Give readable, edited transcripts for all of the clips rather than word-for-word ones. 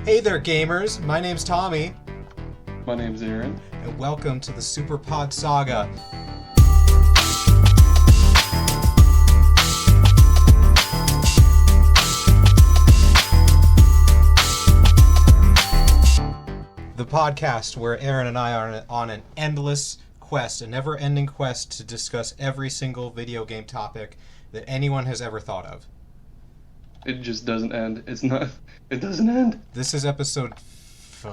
Hey there, gamers! My name's Tommy. My name's Aaron. And welcome to the Super Pod Saga. The podcast where Aaron and I are on an endless quest, a never-ending quest to discuss every single video game topic that anyone has ever thought of. It just doesn't end. It doesn't end. This is episode 4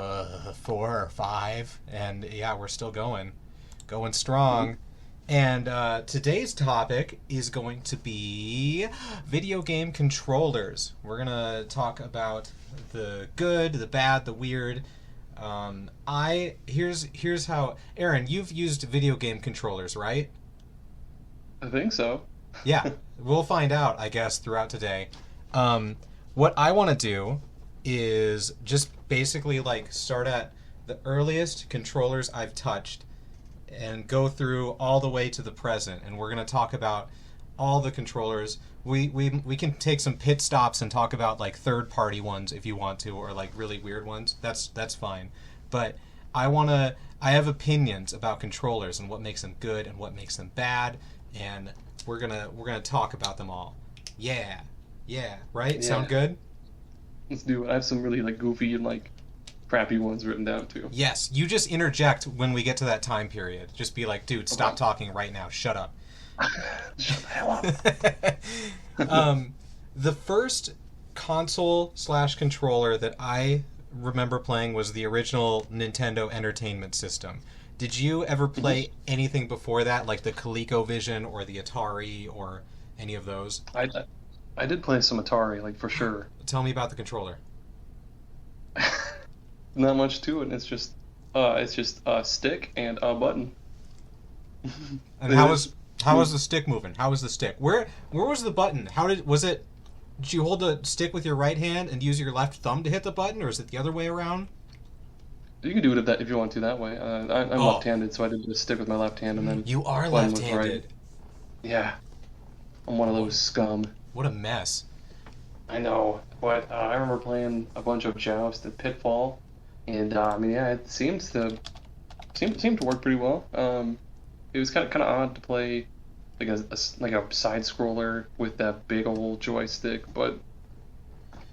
or 5, and yeah, we're still going strong. And today's topic is going to be video game controllers. We're gonna talk about the good, the bad, the weird. Here's how. Aaron, you've used video game controllers, right? I think so. Yeah, we'll find out, I guess, throughout today. What I want to do is just basically like start at the earliest controllers I've touched and go through all the way to the present, and we're going to talk about all the controllers. We can take some pit stops and talk about like third-party ones if you want to, or like really weird ones. That's fine. But I have opinions about controllers and what makes them good and what makes them bad, and we're gonna talk about them all. Yeah, right? Yeah. Sound good? Let's do it. I have some really like goofy and like crappy ones written down too. Yes, you just interject when we get to that time period. Just be like, dude, stop talking right now. Shut up. Shut the hell up. The first console/controller that I remember playing was the original Nintendo Entertainment System. Did you ever play anything before that, like the ColecoVision or the Atari or any of those? I did play some Atari, like for sure. Tell me about the controller. Not much to it. It's just a stick and a button. And how was the stick moving? How was the stick? Where was the button? Did you hold the stick with your right hand and use your left thumb to hit the button, or is it the other way around? You can do it if you want to that way. I'm left-handed, so I did just stick with my left hand and then. You are left-handed. Right. Yeah, I'm one of those scum. What a mess. I know, but I remember playing a bunch of Joust at Pitfall, and it seemed to work pretty well. It was kind of odd to play like a side scroller with that big old joystick, but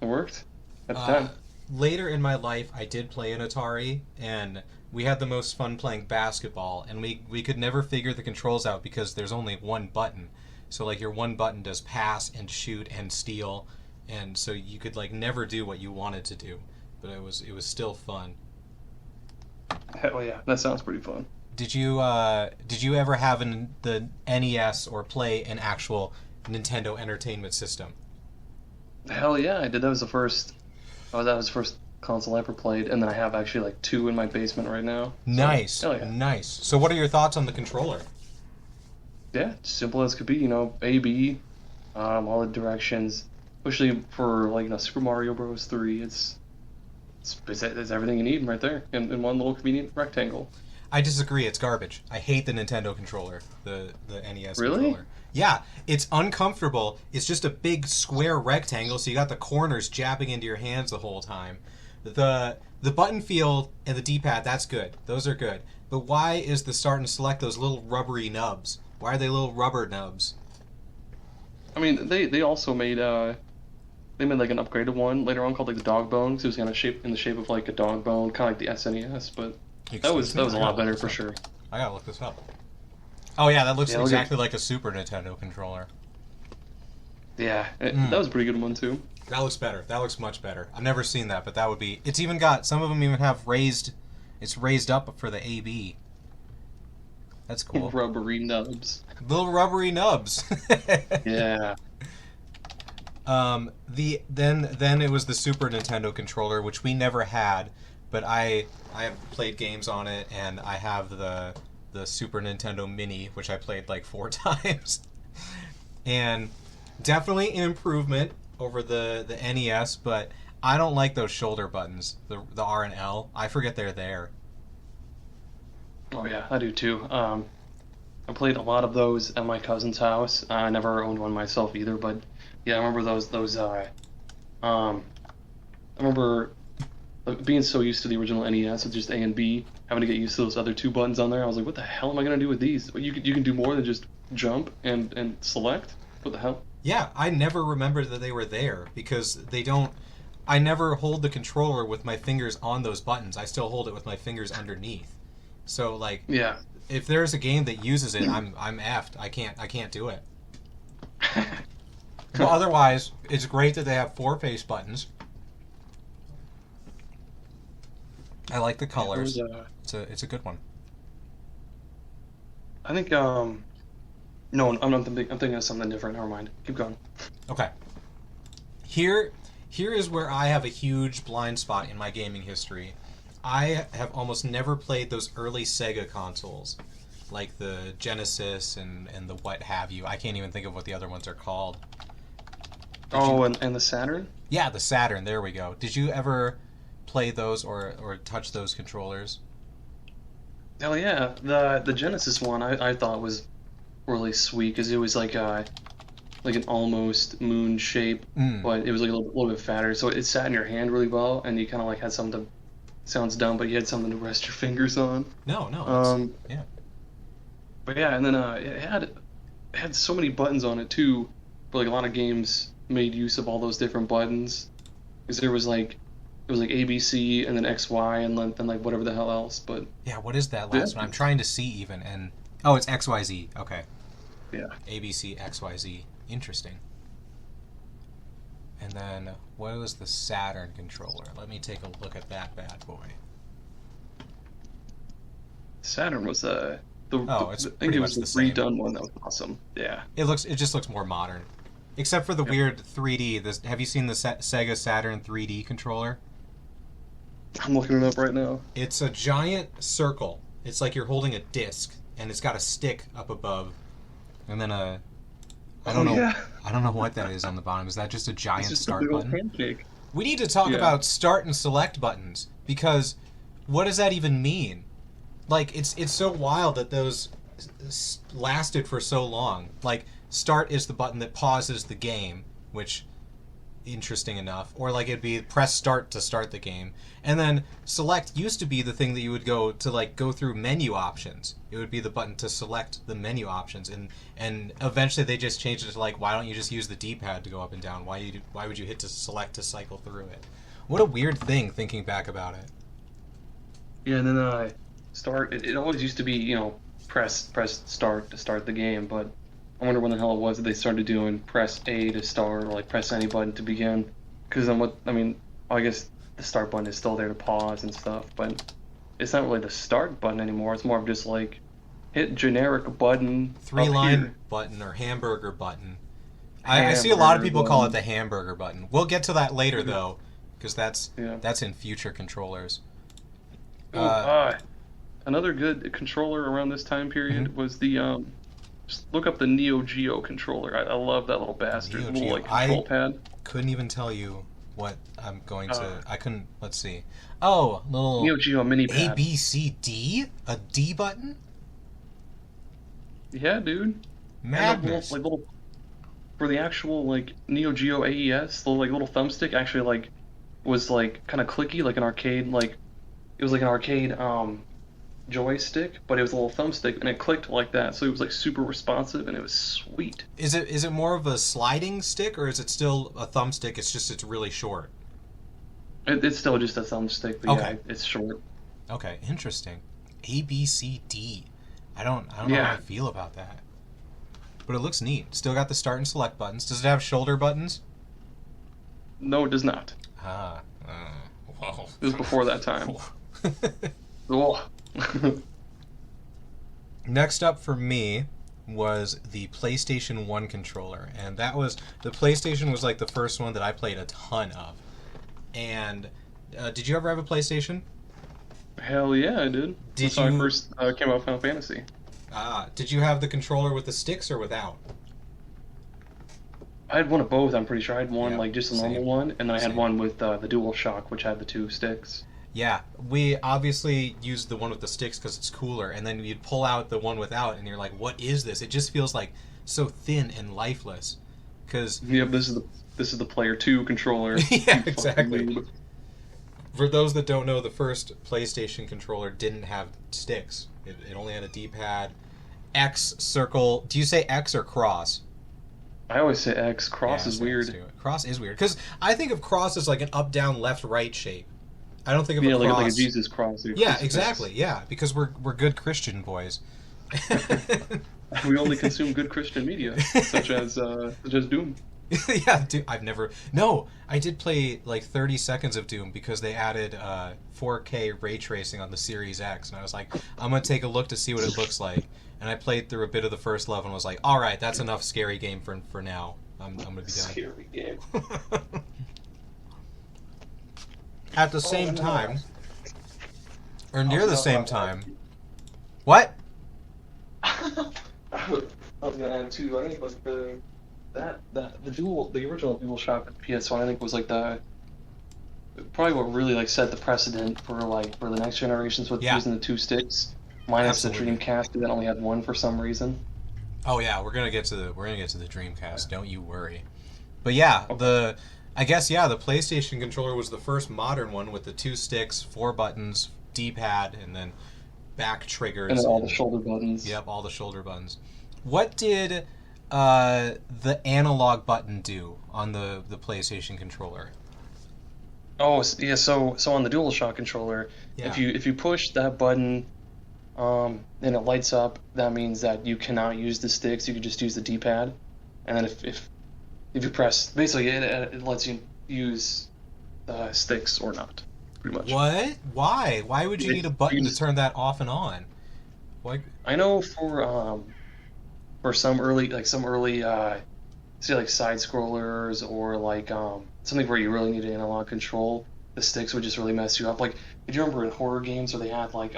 it worked at the time. Later in my life, I did play an Atari, and we had the most fun playing basketball, and we could never figure the controls out because there's only one button. So like your one button does pass and shoot and steal, and so you could like never do what you wanted to do, but it was still fun. Hell yeah, that sounds pretty fun. Did you ever have the NES or play an actual Nintendo Entertainment System? Hell yeah, I did. That was the first console I ever played, and then I have actually like 2 in my basement right now. Nice, hell yeah. Nice. So what are your thoughts on the controller? Yeah, simple as could be. A, B, all the directions. Especially for like Super Mario Bros. 3, it's everything you need right there in one little convenient rectangle. I disagree. It's garbage. I hate the Nintendo controller, the NES really? Controller. Yeah, it's uncomfortable. It's just a big square rectangle, so you got the corners jabbing into your hands the whole time. The button feel and the D-pad, that's good. Those are good. But why is the start and select those little rubbery nubs? Why are they little rubber nubs? I mean, they also made like an upgraded one later on called like the dog bone, because it was kind of in the shape of like a dog bone, kind of like the SNES, but that was a lot better for sure. I gotta look this up. Oh yeah, that looks exactly like a Super Nintendo controller. Yeah, that was a pretty good one too. That looks better. That looks much better. I've never seen that, but that would be. It's even got some of them even have raised. It's raised up for the AB. That's cool. Rubbery nubs. Little rubbery nubs. Yeah. Then it was the Super Nintendo controller, which we never had, but I have played games on it, and I have the Super Nintendo Mini, which I played like 4 times. And definitely an improvement over the NES, but I don't like those shoulder buttons, the R and L. I forget they're there. Oh yeah, I do too. I played a lot of those at my cousin's house. I never owned one myself either, but yeah, I remember those. I remember being so used to the original NES with just A and B, having to get used to those other two buttons on there, I was like, what the hell am I gonna do with these? You can do more than just jump and select. What the hell? Yeah, I never remembered that they were there because they don't. I never hold the controller with my fingers on those buttons. I still hold it with my fingers underneath. So like, Yeah. if there's a game that uses it, I'm effed. I can't do it. Well, otherwise, it's great that they have 4 face buttons. I like the colors. It's a good one. I think no, I'm thinking of something different. Never mind. Keep going. Okay. Here is where I have a huge blind spot in my gaming history. I have almost never played those early Sega consoles, like the Genesis and the what have you. I can't even think of what the other ones are called. And the Saturn? Yeah, the Saturn. There we go. Did you ever play those or touch those controllers? Hell yeah. The Genesis one I thought was really sweet because it was like an almost moon shape, but it was like a little bit fatter, so it sat in your hand really well, and you kind of like had something to, sounds dumb, but you had something to rest your fingers on. No. Yeah. But yeah, and then it had so many buttons on it too, but like a lot of games made use of all those different buttons, because it was like ABC and then XY and then like whatever the hell else. But yeah, what is that last one? I'm trying to see even, and oh, it's XYZ. Okay. Yeah. ABC XYZ. Interesting. And then what was the Saturn controller? Let me take a look at that bad boy. Saturn was I think it was the redone one that was awesome. Yeah. It just looks more modern. Except for the weird 3D. Have you seen the Sega Saturn 3D controller? I'm looking it up right now. It's a giant circle. It's like you're holding a disc, and it's got a stick up above, and then I don't know what that is on the bottom. Is that just a giant start button? Pancake. We need to talk about start and select buttons, because what does that even mean? Like, it's so wild that those lasted for so long. Like, start is the button that pauses the game, which, interesting enough. Or like it'd be press start to start the game. And then select used to be the thing that you would go through menu options. It would be the button to select the menu options. And eventually they just changed it to like, why don't you just use the D-pad to go up and down? Why would you hit to select to cycle through it? What a weird thing, thinking back about it. Yeah, and then start. It always used to be, press start to start the game, but I wonder when the hell it was that they started doing press A to start, or like press any button to begin. Because then I guess the start button is still there to pause and stuff, but it's not really the start button anymore. It's more of just like hit generic button. 3-line button or hamburger button. I see a lot of people call it the hamburger button. We'll get to that later though, because that's in future controllers. Another good controller around this time period was the just look up the Neo Geo controller. I love that little bastard. Little like control pad. Couldn't even tell you what I'm going to. I couldn't. Let's see. Oh, little Neo Geo mini pad. A B C D, a D button. Yeah, dude. Madness. Little for the actual like Neo Geo AES, the little thumbstick actually like was like kind of clicky, like an arcade it was like an arcade joystick, but it was a little thumbstick and it clicked like that, so it was like super responsive and it was sweet. Is it more of a sliding stick, or is it still a thumbstick? It's really short. It's still just a thumbstick, but yeah, it's short. Okay, interesting. A B C D. I don't know how I feel about that, but it looks neat. Still got the start and select buttons. Does it have shoulder buttons? No, it does not. Whoa. It was before that time. Oh. Next up for me was the PlayStation 1 controller, and the PlayStation was like the first one that I played a ton of. And did you ever have a PlayStation? Hell yeah, I did. That's when I first came out Final Fantasy. Did you have the controller with the sticks or without? I had one of both, I'm pretty sure. I had one like just a normal one, and then I had one with the DualShock, which had the 2 sticks. Yeah, we obviously used the one with the sticks because it's cooler, and then you'd pull out the one without, and you're like, what is this? It just feels like so thin and lifeless. Cause this is the Player 2 controller. Yeah, exactly. For those that don't know, the first PlayStation controller didn't have sticks. It only had a D-pad. X, circle. Do you say X or cross? I always say X. Cross is weird. Cross is weird. Because I think of cross as like an up, down, left, right shape. I don't think of a cross. Like a Jesus cross. Yeah, exactly. Yeah, because we're good Christian boys. We only consume good Christian media, such as Doom. Yeah, Doom. No, I did play like 30 seconds of Doom because they added 4K ray tracing on the Series X, and I was like, I'm gonna take a look to see what it looks like. And I played through a bit of the first level and was like, all right, that's enough scary game for now. I'm gonna be done. Scary game. At the same time, or near the same time. What? I was gonna add too. I think like the original DualShock at PS1. I think was like probably what really like set the precedent for the next generations with using the two sticks, minus Absolutely. The Dreamcast that only had one for some reason. Oh yeah, we're gonna get to the Dreamcast. Don't you worry. But yeah, the PlayStation controller was the first modern one with the two sticks, 4 buttons, D-pad, and then back triggers. And then all the shoulder buttons. Yep, all the shoulder buttons. What did the analog button do on the PlayStation controller? Oh, yeah, so on the DualShock controller, if you push that button and it lights up, that means that you cannot use the sticks, you can just use the D-pad. And then if you press, basically it lets you use sticks or not, pretty much. What? Why? Why would you need a button to turn that off and on? Why? I know for some early say like side scrollers or like something where you really need analog control, the sticks would just really mess you up. Like if you remember in horror games where they had like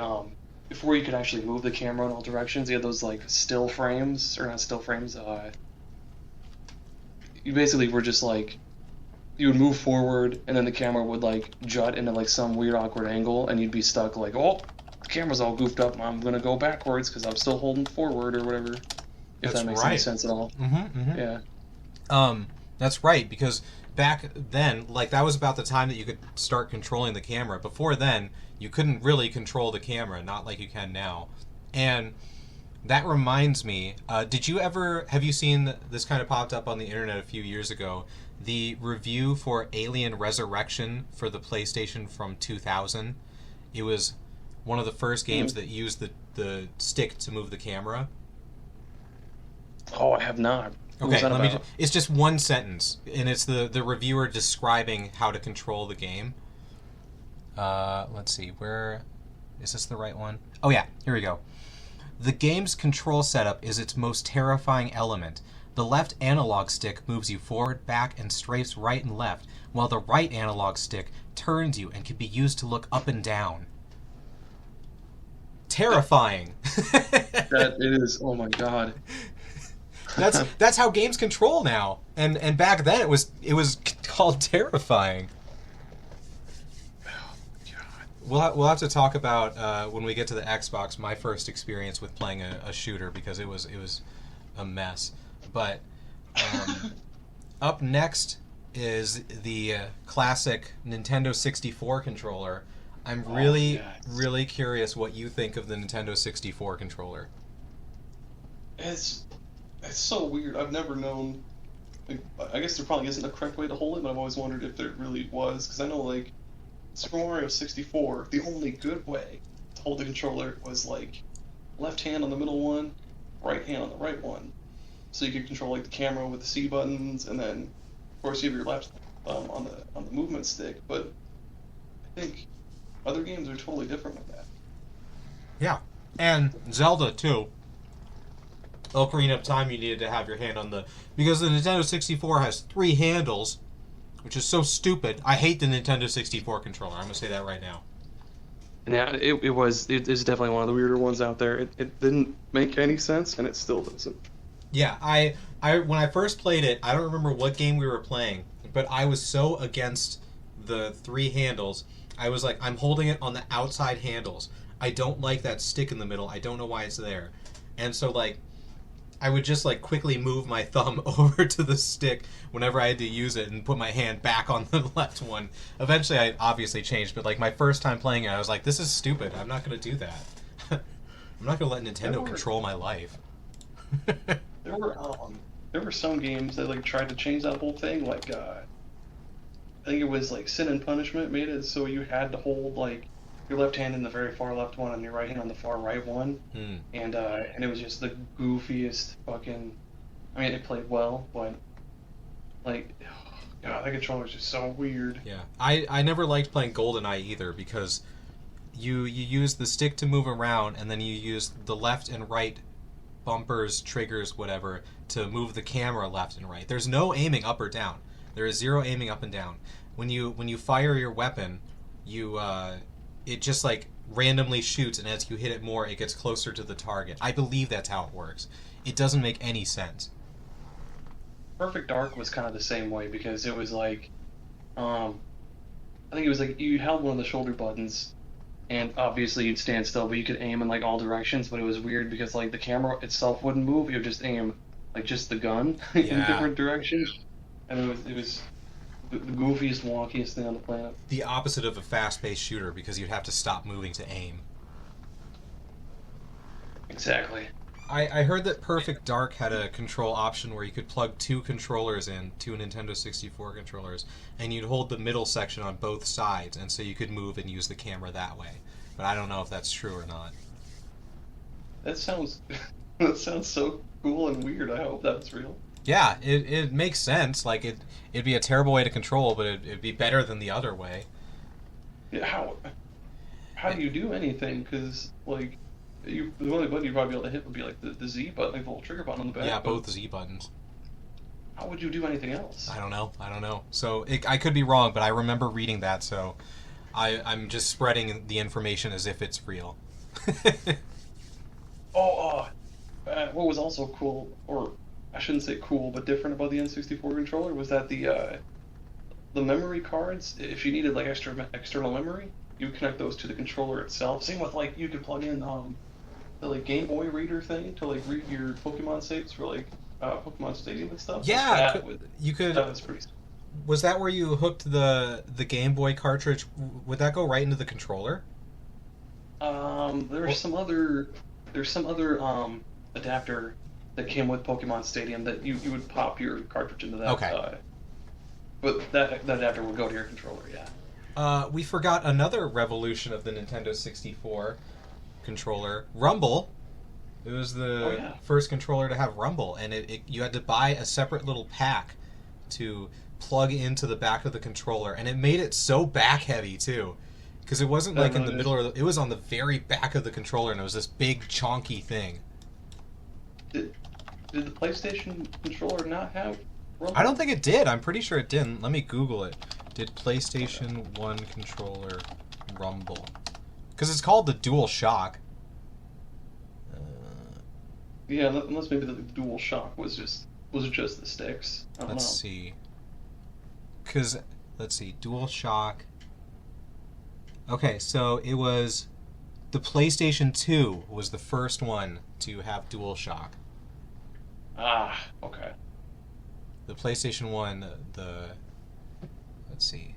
before you could actually move the camera in all directions, you had those like still frames, or not still frames, you basically were just like, you would move forward and then the camera would like jut into like some weird awkward angle and you'd be stuck like, oh, the camera's all goofed up, I'm gonna go backwards because I'm still holding forward or whatever. If that makes any sense at all. Yeah. That's right, because back then, like that was about the time that you could start controlling the camera. Before then, you couldn't really control the camera, not like you can now. And that reminds me, have you seen, this kind of popped up on the internet a few years ago, the review for Alien Resurrection for the PlayStation from 2000? It was one of the first games that used the stick to move the camera. Oh, I have not. Okay, it's just one sentence, and it's the reviewer describing how to control the game. Let's see, where is this the right one? Oh yeah, here we go. The game's control setup is its most terrifying element. The left analog stick moves you forward, back, and strafes right and left, while the right analog stick turns you and can be used to look up and down. Terrifying. That is, oh my god. That's how games control now, and back then it was called terrifying. We'll have to talk about when we get to the Xbox my first experience with playing a shooter, because it was a mess. But up next is the classic Nintendo 64 controller. I'm really curious what you think of the Nintendo 64 controller. It's so weird. I've never known. I guess there probably isn't a correct way to hold it, but I've always wondered if there really was, because I know like Super Mario 64, the only good way to hold the controller was like left hand on the middle one, right hand on the right one, so you could control like the camera with the C buttons, and then of course you have your left thumb on the movement stick. But I think other games are totally different with that. Yeah, and Zelda too. Ocarina of Time, you needed to have your hand on because the Nintendo 64 has 3 handles, which is so stupid. I hate the Nintendo 64 controller. I'm gonna say that right now. Yeah, it is definitely one of the weirder ones out there. It didn't make any sense, and it still doesn't. Yeah, I when I first played it, I don't remember what game we were playing, but I was so against the 3 handles. I was like, I'm holding it on the outside handles. I don't like that stick in the middle. I don't know why it's there. And so like, I would just like quickly move my thumb over to the stick whenever I had to use it and put my hand back on the left one. Eventually I obviously changed, but like my first time playing it, I was like, this is stupid. I'm not going to do that. I'm not going to let Nintendo control my life. There were some games that like tried to change that whole thing. Like I think it was like Sin and Punishment made it so you had to hold like your left hand in the very far left one and your right hand on the far right one. And it was just the goofiest fucking. I mean, it played well, but like, God, that controller was just so weird. Yeah, I never liked playing GoldenEye either because you use the stick to move around and then you use the left and right bumpers, triggers, whatever, to move the camera left and right. There's no aiming up or down. There is zero aiming up and down. When you fire your weapon, it just like randomly shoots, and as you hit it more, it gets closer to the target. I believe that's how it works. It doesn't make any sense. Perfect Dark was kind of the same way because it was like, I think it was like you held one of the shoulder buttons, and obviously you'd stand still, but you could aim in like all directions. But it was weird because like the camera itself wouldn't move; it would just aim like just the gun in different directions, and it was the goofiest, wonkiest thing on the planet. The opposite of a fast-paced shooter because you'd have to stop moving to aim. Exactly. I heard that Perfect Dark had a control option where you could plug two controllers in, two Nintendo 64 controllers, and you'd hold the middle section on both sides, and so you could move and use the camera that way. But I don't know if that's true or not. That sounds so cool and weird. I hope that's real. Yeah, it makes sense. Like it'd be a terrible way to control, but it'd be better than the other way. Yeah, how do you do anything? Because like the only button you'd probably be able to hit would be like the Z button, like the little trigger button on the back. Yeah, both Z buttons. How would you do anything else? I don't know. So I could be wrong, but I remember reading that, so I'm just spreading the information as if it's real. What was also cool, or I shouldn't say cool, but different about the N64 controller was that the memory cards, if you needed like external memory, you would connect those to the controller itself. Same with like you could plug in the like Game Boy reader thing to like read your Pokemon saves for like Pokemon Stadium and stuff. Yeah, you could. That was pretty. Was that where you hooked the Game Boy cartridge? Would that go right into the controller? There's some other adapter that came with Pokemon Stadium that you would pop your cartridge into that. Okay. But that adapter would go to your controller, yeah. We forgot another revolution of the Nintendo 64 controller, Rumble. It was the first controller to have Rumble, and you had to buy a separate little pack to plug into the back of the controller, and it made it so back heavy too, because it wasn't like in the middle, it was on the very back of the controller, and it was this big chonky thing. Did the PlayStation controller not have Rumble? I don't think it did. I'm pretty sure it didn't. Let me Google it. Did PlayStation 1 controller Rumble? Because it's called the Dual Shock. Yeah, unless maybe the Dual Shock was just the sticks. I don't know. Let's see. Because, let's see, Dual Shock. Okay, so it was the PlayStation 2 was the first one to have Dual Shock. Ah, okay. The PlayStation 1, let's see.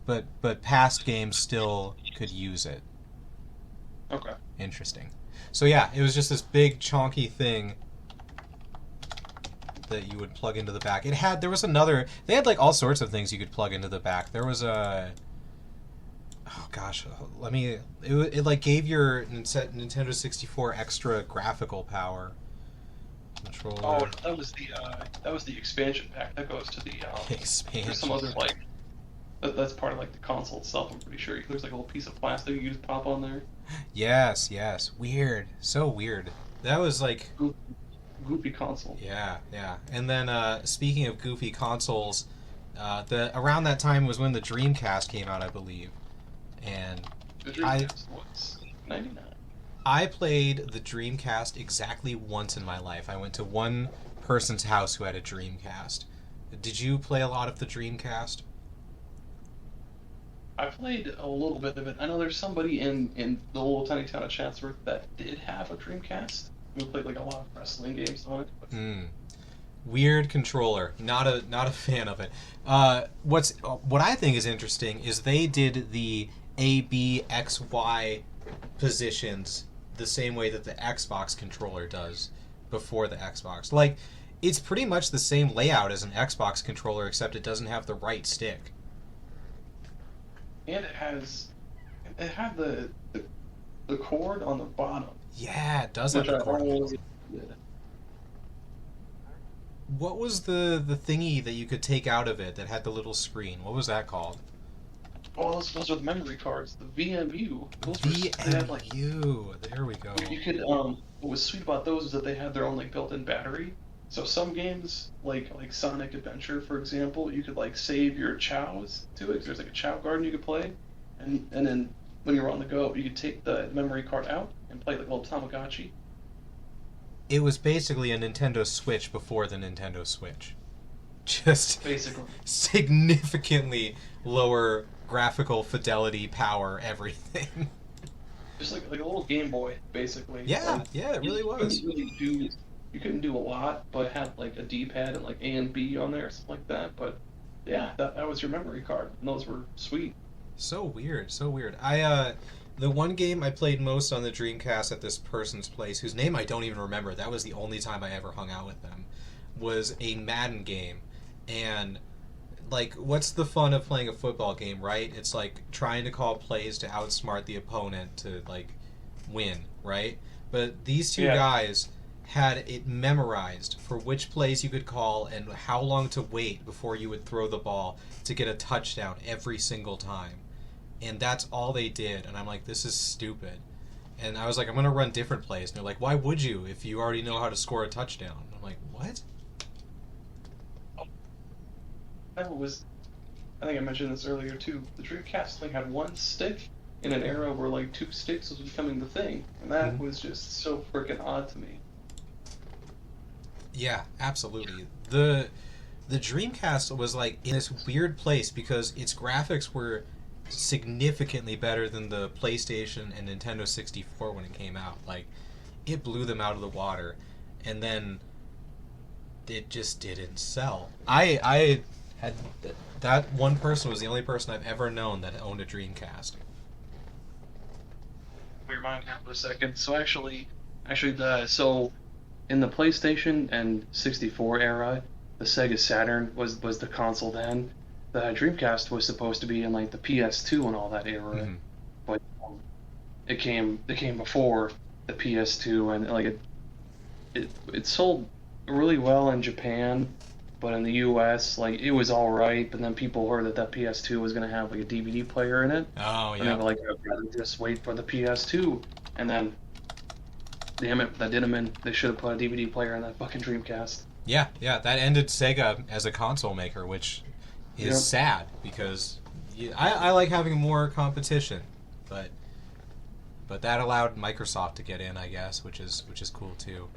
But past games still could use it. Okay. Interesting. So yeah, it was just this big chonky thing that you would plug into the back. They had like all sorts of things you could plug into the back. There was it like gave your Nintendo 64 extra graphical power. Controller. Oh, that was the expansion pack. That goes to the expansion. There's some other like that's part of like the console itself. I'm pretty sure there's like a little piece of plastic you just pop on there. Yes. Weird. So weird. That was like goofy console. Yeah. And then speaking of goofy consoles, around that time was when the Dreamcast came out, I believe. And the Dreamcast was 99. I played the Dreamcast exactly once in my life. I went to one person's house who had a Dreamcast. Did you play a lot of the Dreamcast? I played a little bit of it. I know there's somebody in the little tiny town of Chatsworth that did have a Dreamcast. We played like a lot of wrestling games on it. Mm. Weird controller. Not a fan of it. What I think is interesting is they did the A, B, X, Y positions the same way that the Xbox controller does before the Xbox. Like, it's pretty much the same layout as an Xbox controller, except it doesn't have the right stick. And it had the cord on the bottom. Yeah, it does have the cord. What was the thingy that you could take out of it that had the little screen? What was that called? Oh, those are the memory cards. The VMU. VMU. There we go. You could what was sweet about those is that they had their own like built-in battery. So some games like Sonic Adventure, for example, you could like save your chows to it. There's like a chow garden you could play, and then when you're on the go, you could take the memory card out and play like a little Tamagotchi. It was basically a Nintendo Switch before the Nintendo Switch. Just basically significantly lower graphical fidelity, power, everything. Just like a little Game Boy, basically. Yeah, yeah, it really was. You couldn't do a lot, but it had like a D-pad and like A and B on there, something like that. But yeah, that was your memory card, and those were sweet. So weird, so weird. The one game I played most on the Dreamcast at this person's place, whose name I don't even remember, that was the only time I ever hung out with them, was a Madden game. And, like, what's the fun of playing a football game, right? It's like trying to call plays to outsmart the opponent to, like, win, right? But these two guys had it memorized for which plays you could call and how long to wait before you would throw the ball to get a touchdown every single time. And that's all they did. And I'm like, this is stupid. And I was like, I'm going to run different plays. And they're like, why would you if you already know how to score a touchdown? And I'm like, what? I think I mentioned this earlier too. The Dreamcast thing had one stick in an era where like two sticks was becoming the thing. And that was just so freaking odd to me. Yeah, absolutely. The Dreamcast was like in this weird place because its graphics were significantly better than the PlayStation and Nintendo 64 when it came out. Like, it blew them out of the water, and then it just didn't sell. I had that one person was the only person I've ever known that owned a Dreamcast. Rewind here for a second. So actually so in the PlayStation and 64 era, the Sega Saturn was the console then. The Dreamcast was supposed to be in like the PS2 and all that era, but it came before the PS2, and like it sold really well in Japan, but in the US like it was all right. But then people heard that PS2 was gonna have like a DVD player in it. Oh yeah. And they were like, I'd rather just wait for the PS2, and then damn it, that didn't mean they should have put a DVD player in that fucking Dreamcast. Yeah, that ended Sega as a console maker, which is sad because I like having more competition, but that allowed Microsoft to get in, I guess, which is cool too.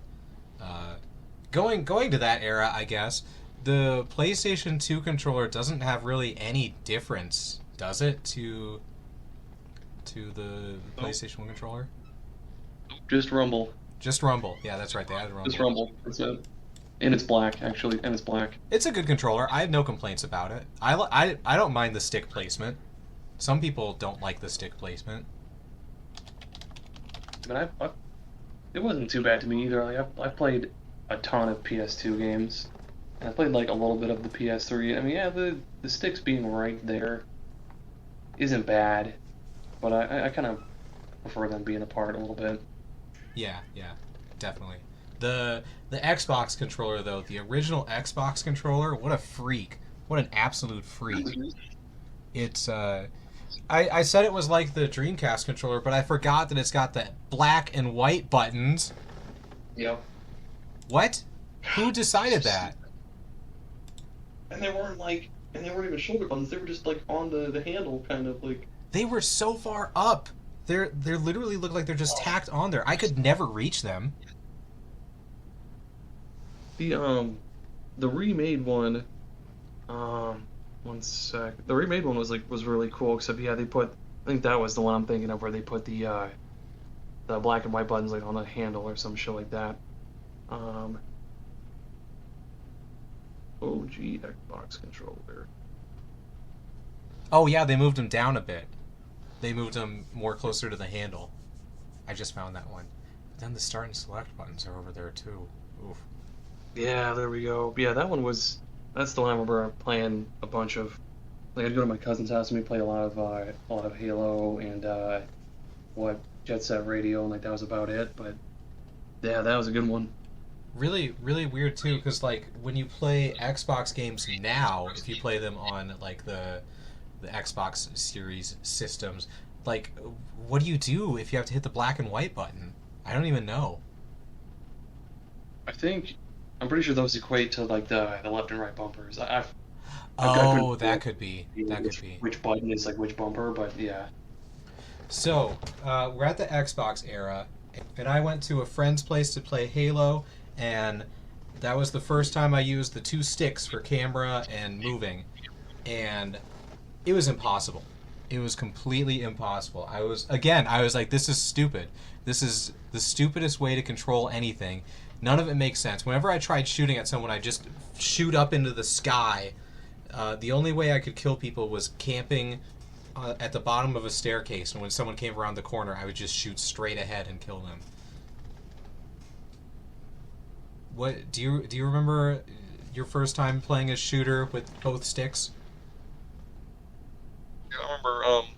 Going to that era, I guess, the PlayStation 2 controller doesn't have really any difference, does it, to the PlayStation 1 controller? Just Rumble. Just Rumble. Yeah, that's right. They added Rumble. Just Rumble. That's it. And it's black, actually. And it's black. It's a good controller. I have no complaints about it. I don't mind the stick placement. Some people don't like the stick placement. But it wasn't too bad to me either. Like I played a ton of PS2 games, and I played like a little bit of the PS3. I mean, yeah, the sticks being right there isn't bad, but I kind of prefer them being apart a little bit. Yeah, definitely. The Xbox controller, though, the original Xbox controller, what a freak. What an absolute freak. It's, I said it was like the Dreamcast controller, but I forgot that it's got the black and white buttons. Yep. What? Who decided that? And they weren't even shoulder buttons, they were just like on the handle, kind of like. They were so far up. They're literally look like they're just tacked on there. I could never reach them. The remade one, one sec. The remade one was really cool, except they put, I think that was the one I'm thinking of, where they put the the black and white buttons like on the handle or some shit like that. OG Xbox controller. Oh yeah, they moved them down a bit. They moved them more closer to the handle. I just found that one. Then the start and select buttons are over there too. Oof. Yeah, there we go. Yeah, that one was. That's the one I remember playing a bunch of. Like I'd go to my cousin's house and we played a lot of Halo and Jet Set Radio, and like that was about it. But yeah, that was a good one. Really, really weird too, because like when you play Xbox games now, if you play them on like the Xbox Series systems, like what do you do if you have to hit the black and white button? I don't even know. I'm pretty sure those equate to like the left and right bumpers. That could be. Which button is like which bumper, but yeah. So, we're at the Xbox era, and I went to a friend's place to play Halo, and that was the first time I used the two sticks for camera and moving, and it was impossible. It was completely impossible. I was like, this is stupid. This is the stupidest way to control anything. None of it makes sense. Whenever I tried shooting at someone, I just shoot up into the sky. The only way I could kill people was camping at the bottom of a staircase, and when someone came around the corner, I would just shoot straight ahead and kill them. What do you remember your first time playing a shooter with both sticks? Yeah, I remember.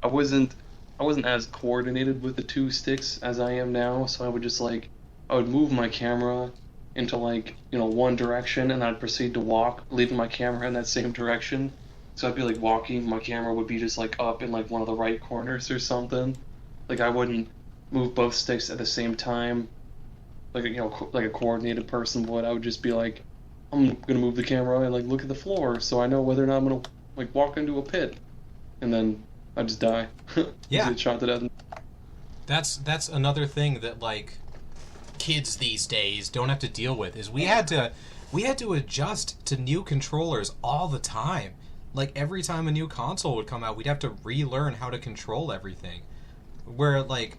I wasn't as coordinated with the two sticks as I am now, so I would move my camera into one direction, and I'd proceed to walk, leaving my camera in that same direction. So I'd be like walking, my camera would be just like up in like one of the right corners or something. Like I wouldn't move both sticks at the same time, like a coordinated person would. I would just be like, I'm gonna move the camera and like look at the floor, so I know whether or not I'm gonna like walk into a pit, and then I just die. Yeah, get shot to death. That's another thing that like kids these days don't have to deal with, is we had to adjust to new controllers all the time. Like every time a new console would come out, we'd have to relearn how to control everything. Where like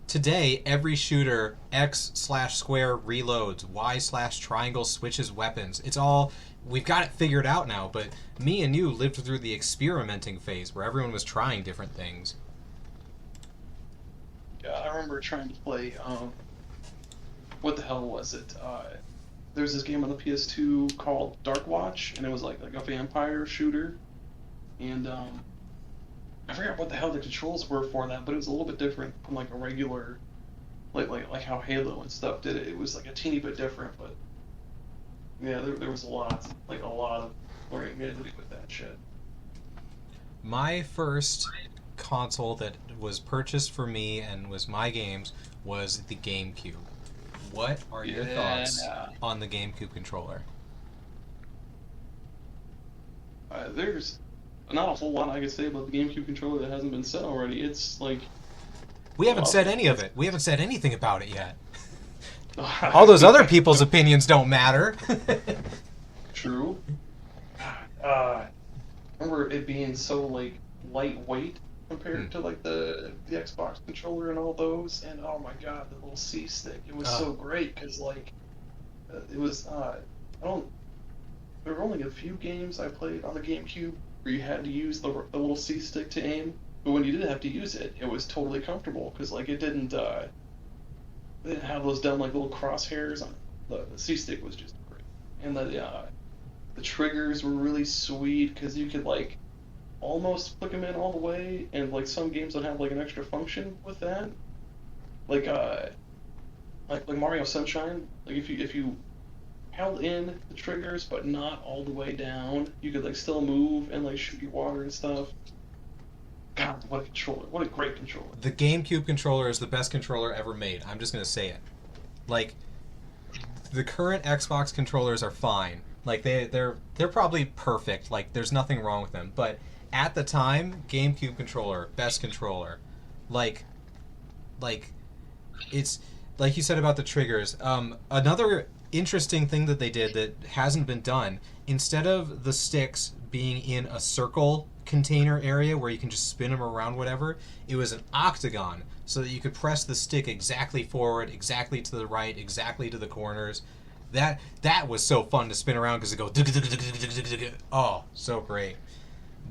today, every shooter X/square reloads, Y/triangle switches weapons. It's all, we've got it figured out now. But me and you lived through the experimenting phase where everyone was trying different things. Yeah, I remember trying to play. What the hell was it? There's this game on the PS2 called Dark Watch, and it was like a vampire shooter. And I forgot what the hell the controls were for that, but it was a little bit different from like a regular, like how Halo and stuff did it. It was like a teeny bit different, but yeah, there was a lot of variability with that shit. My first console that was purchased for me and was my games was the GameCube. What are your thoughts on the GameCube controller? There's not a whole lot I can say about the GameCube controller that hasn't been said already. It's like... We haven't said any of it. We haven't said anything about it yet. All those other people's opinions don't matter. True. I remember it being so like lightweight compared to like the Xbox controller and all those, and oh my god, the little C stick, it was so great because like it was there were only a few games I played on the GameCube where you had to use the little C stick to aim, but when you didn't have to use it, it was totally comfortable because like it didn't have those dumb like little crosshairs on it. The C stick was just great, and the triggers were really sweet because you could like almost click them in all the way, and like some games don't have like an extra function with that, like Mario Sunshine. Like if you held in the triggers but not all the way down, you could like still move and like shoot your water and stuff. God, what a controller! What a great controller! The GameCube controller is the best controller ever made. I'm just gonna say it. Like the current Xbox controllers are fine. Like they're probably perfect. Like there's nothing wrong with them, but at the time, GameCube controller, best controller. Like it's like you said about the triggers. Another interesting thing that they did that hasn't been done, instead of the sticks being in a circle container area where you can just spin them around whatever. It was an octagon, so that you could press the stick exactly forward, exactly to the right, exactly to the corners. That was so fun to spin around because it goes. Oh, so great.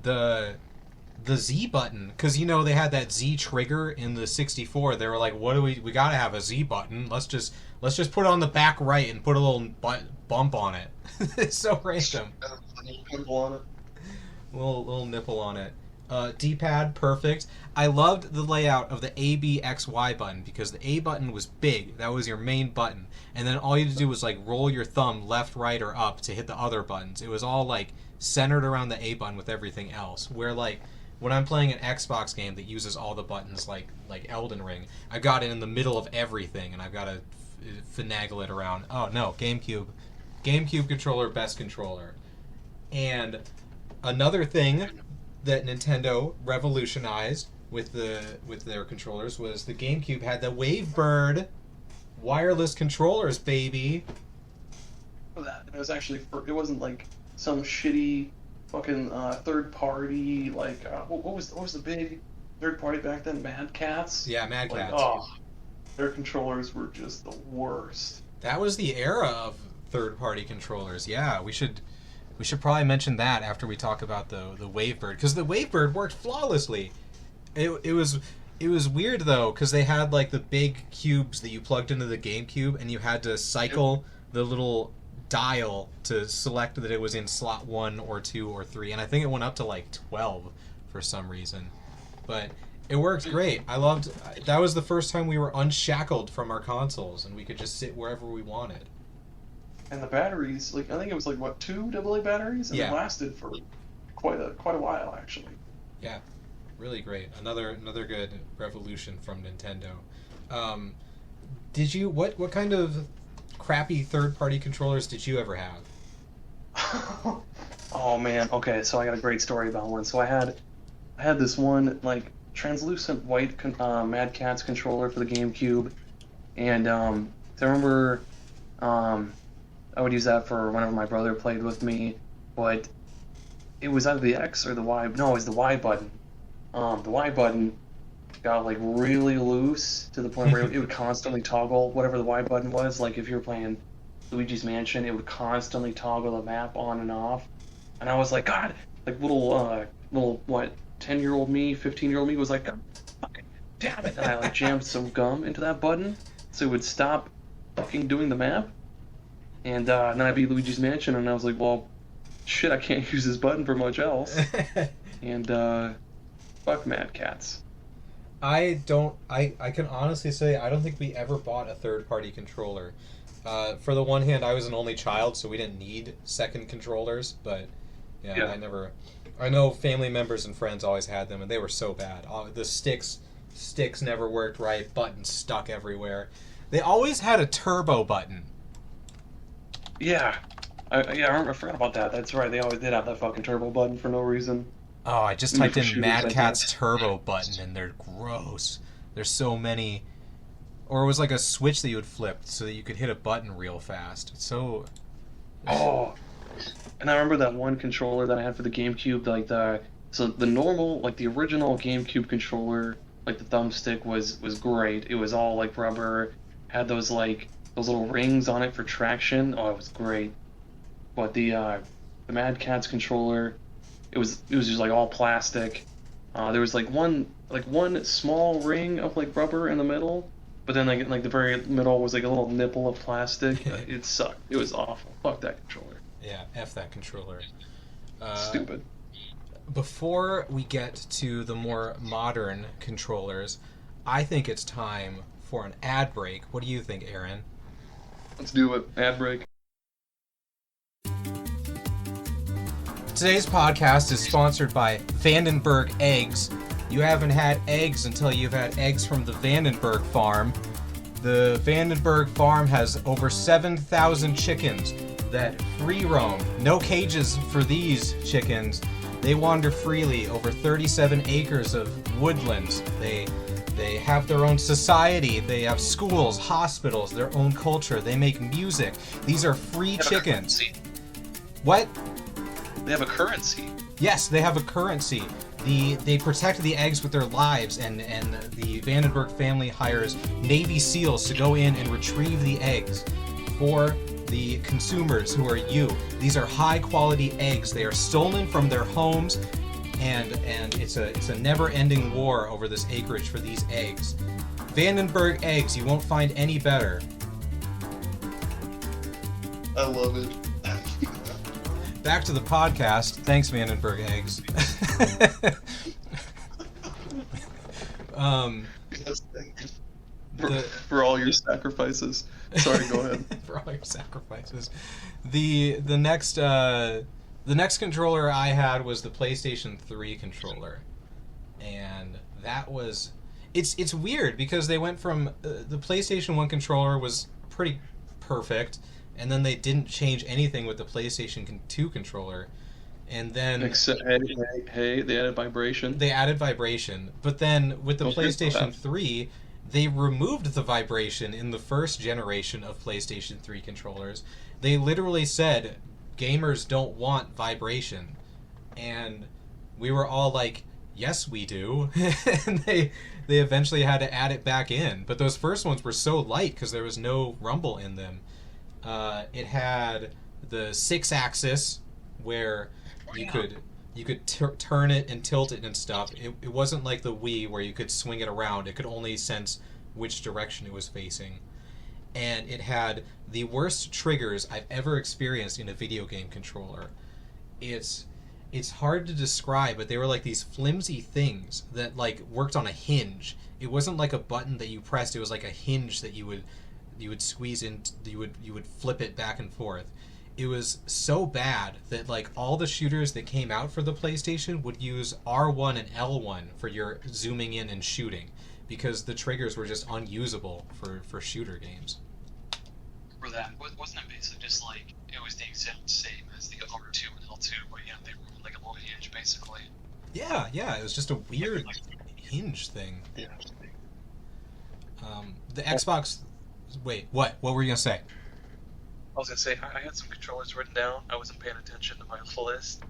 The Z button, because they had that Z trigger in the 64. They were like, what do we gotta have a Z button. Let's just put it on the back right and put a little bump on it. It's so random. Nipple on it. Little nipple on it. D-pad, perfect. I loved the layout of the A, B, X, Y button because the A button was big. That was your main button. And then all you had to do was like roll your thumb left, right, or up to hit the other buttons. It was all like centered around the A button with everything else. Where like when I'm playing an Xbox game that uses all the buttons like Elden Ring, I got it in the middle of everything and I've got to finagle it around. Oh no, Gamecube controller, best controller. And another thing that Nintendo revolutionized with their controllers was the GameCube had the Wavebird wireless controllers, baby. It was actually it wasn't like some shitty fucking third party like what was the big third party back then? Mad Catz. Yeah, Mad Catz. Their controllers were just the worst. That was the era of third party controllers. Yeah, we should probably mention that after we talk about the Wavebird, because the Wavebird worked flawlessly. It was weird though, because they had like the big cubes that you plugged into the GameCube, and you had to cycle the little dial to select that it was in slot 1 or 2 or 3, and I think it went up to like 12 for some reason. But it worked great. I loved that. Was the first time we were unshackled from our consoles, and we could just sit wherever we wanted. And the batteries, like I think it was like what, 2 AA batteries, and it lasted for quite a while actually. Yeah, really great. Another good revolution from Nintendo. Did you what kind of crappy third-party controllers did you ever have? Oh man, okay, so I got a great story about one. So I had this one like translucent white Mad Catz controller for the GameCube, and I remember I would use that for whenever my brother played with me, but it was either the X or the Y. No, it was the Y button. The Y button got like really loose to the point where it would constantly toggle whatever the Y button was. Like if you were playing Luigi's Mansion, it would constantly toggle the map on and off. And I was like, God, like little what, 10-year-old me, 15-year-old me was like, God, fucking damn it. And I like jammed some gum into that button so it would stop fucking doing the map. And then I beat Luigi's Mansion, and I was like, well, shit, I can't use this button for much else. And fuck Mad Catz. I can honestly say I don't think we ever bought a third-party controller. For the one hand, I was an only child, so we didn't need second controllers, but yeah. I know family members and friends always had them, and they were so bad. The sticks never worked right, buttons stuck everywhere. They always had a turbo button. Yeah. I forgot about that. That's right, they always did have that fucking turbo button for no reason. Oh, I just typed in Mad Catz turbo button, and they're gross. There's so many. Or it was like a switch that you would flip so that you could hit a button real fast. It's so... Oh. And I remember that one controller that I had for the GameCube, like so the normal, like the original GameCube controller, like the thumbstick was great. It was all like rubber, had those little rings on it for traction. Oh, it was great. But the Mad Catz controller, it was just like all plastic. There was like one small ring of like rubber in the middle, but then like the very middle was like a little nipple of plastic. It sucked. It was awful. Fuck that controller. Yeah, F that controller. Stupid. Before we get to the more modern controllers, I think it's time for an ad break. What do you think, Aaron? Let's do it. Ad break. Today's podcast is sponsored by Vandenberg Eggs. You haven't had eggs until you've had eggs from the Vandenberg farm. The Vandenberg farm has over 7,000 chickens that free roam. No cages for these chickens. They wander freely over 37 acres of woodlands. They have their own society. They have schools, hospitals, their own culture. They make music. These are free chickens. What? They have a currency. Yes, they have a currency. They protect the eggs with their lives, and the Vandenberg family hires Navy SEALs to go in and retrieve the eggs for the consumers, who are you. These are high quality eggs. They are stolen from their homes, and it's a never-ending war over this acreage for these eggs. Vandenberg eggs, you won't find any better. I love it. Back to the podcast. Thanks, Vandenberg eggs. Yes, thank you. For all your sacrifices. Sorry, go ahead. For all your sacrifices. The next controller I had was the PlayStation 3 controller, and that was it's weird because they went from the PlayStation 1 controller was pretty perfect, and then they didn't change anything with the PlayStation 2 controller, and then Except, hey, they added vibration. they added vibration, but then with the Don't forget PlayStation that. 3, they removed the vibration in the first generation of PlayStation 3 controllers. They literally said gamers don't want vibration, and we were all like, yes we do. And they eventually had to add it back in, but those first ones were so light because there was no rumble in them. It had the 6-axis where you could turn it and tilt it and stuff. It wasn't like the Wii where you could swing it around. It could only sense which direction it was facing. And it had the worst triggers I've ever experienced in a video game controller. It's hard to describe, but they were like these flimsy things that like worked on a hinge. It wasn't like a button that you pressed. It was like a hinge that you would squeeze in. You would flip it back and forth. It was so bad that like all the shooters that came out for the PlayStation would use R1 and L1 for your zooming in and shooting, because the triggers were just unusable for shooter games. For that, wasn't it basically just like it was the exact same as the R2 and L2, but yeah, they were like a little hinge basically. Yeah, it was just a weird hinge thing. Yeah. The Xbox. Wait, what? What were you gonna say? I was gonna say I had some controllers written down. I wasn't paying attention to my list.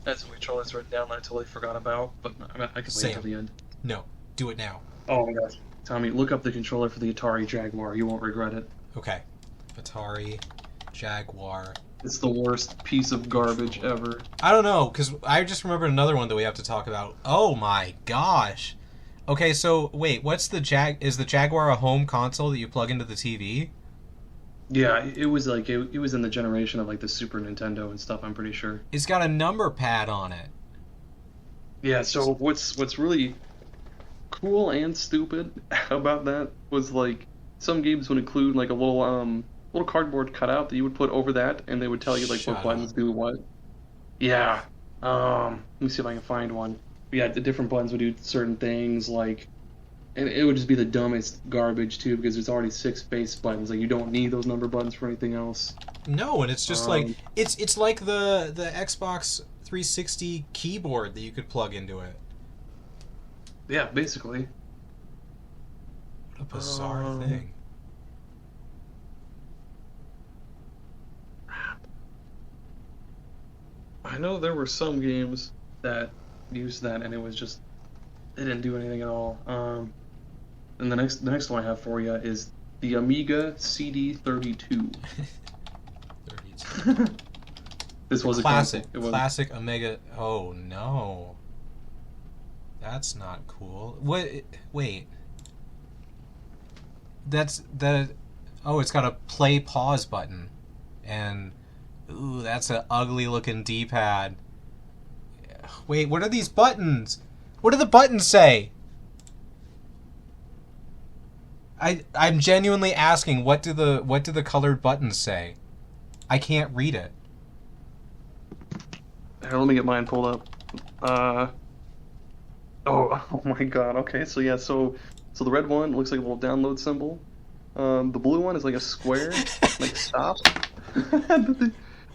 I had some controllers written down that I totally forgot about, but I can Say wait until the end. No, do it now. Oh my gosh, Tommy, look up the controller for the Atari Jaguar. You won't regret it. Okay. Atari Jaguar. It's the worst piece of garbage ever. I don't know, because I just remembered another one that we have to talk about. Oh my gosh. Okay, so wait, what's the is the Jaguar a home console that you plug into the TV? Yeah, it was like it was in the generation of like the Super Nintendo and stuff. I'm pretty sure. It's got a number pad on it. Yeah. So what's really cool and stupid about that was like some games would include like a little cardboard cutout that you would put over that, and they would tell you like Shut what buttons do what. Yeah. Let me see if I can find one. Yeah, the different buttons would do certain things, like, and it would just be the dumbest garbage too, because there's already 6 base buttons. Like you don't need those number buttons for anything else. No, and it's just like it's like the Xbox 360 keyboard that you could plug into it. Yeah, basically. What a bizarre thing. I know there were some games that used that, and it was just they didn't do anything at all. And the next one I have for you is the Amiga Cd32. 32. This was Classic. a console. It was Classic Amiga. Oh no. That's not cool. What? Wait. Oh, it's got a play pause button, and ooh, that's an ugly looking D-pad. Wait, what are these buttons? What do the buttons say? I'm genuinely asking, what do the colored buttons say? I can't read it. Here, let me get mine pulled up. Oh my god. Okay, so yeah, so the red one looks like a little download symbol. The blue one is like a square, like stop. The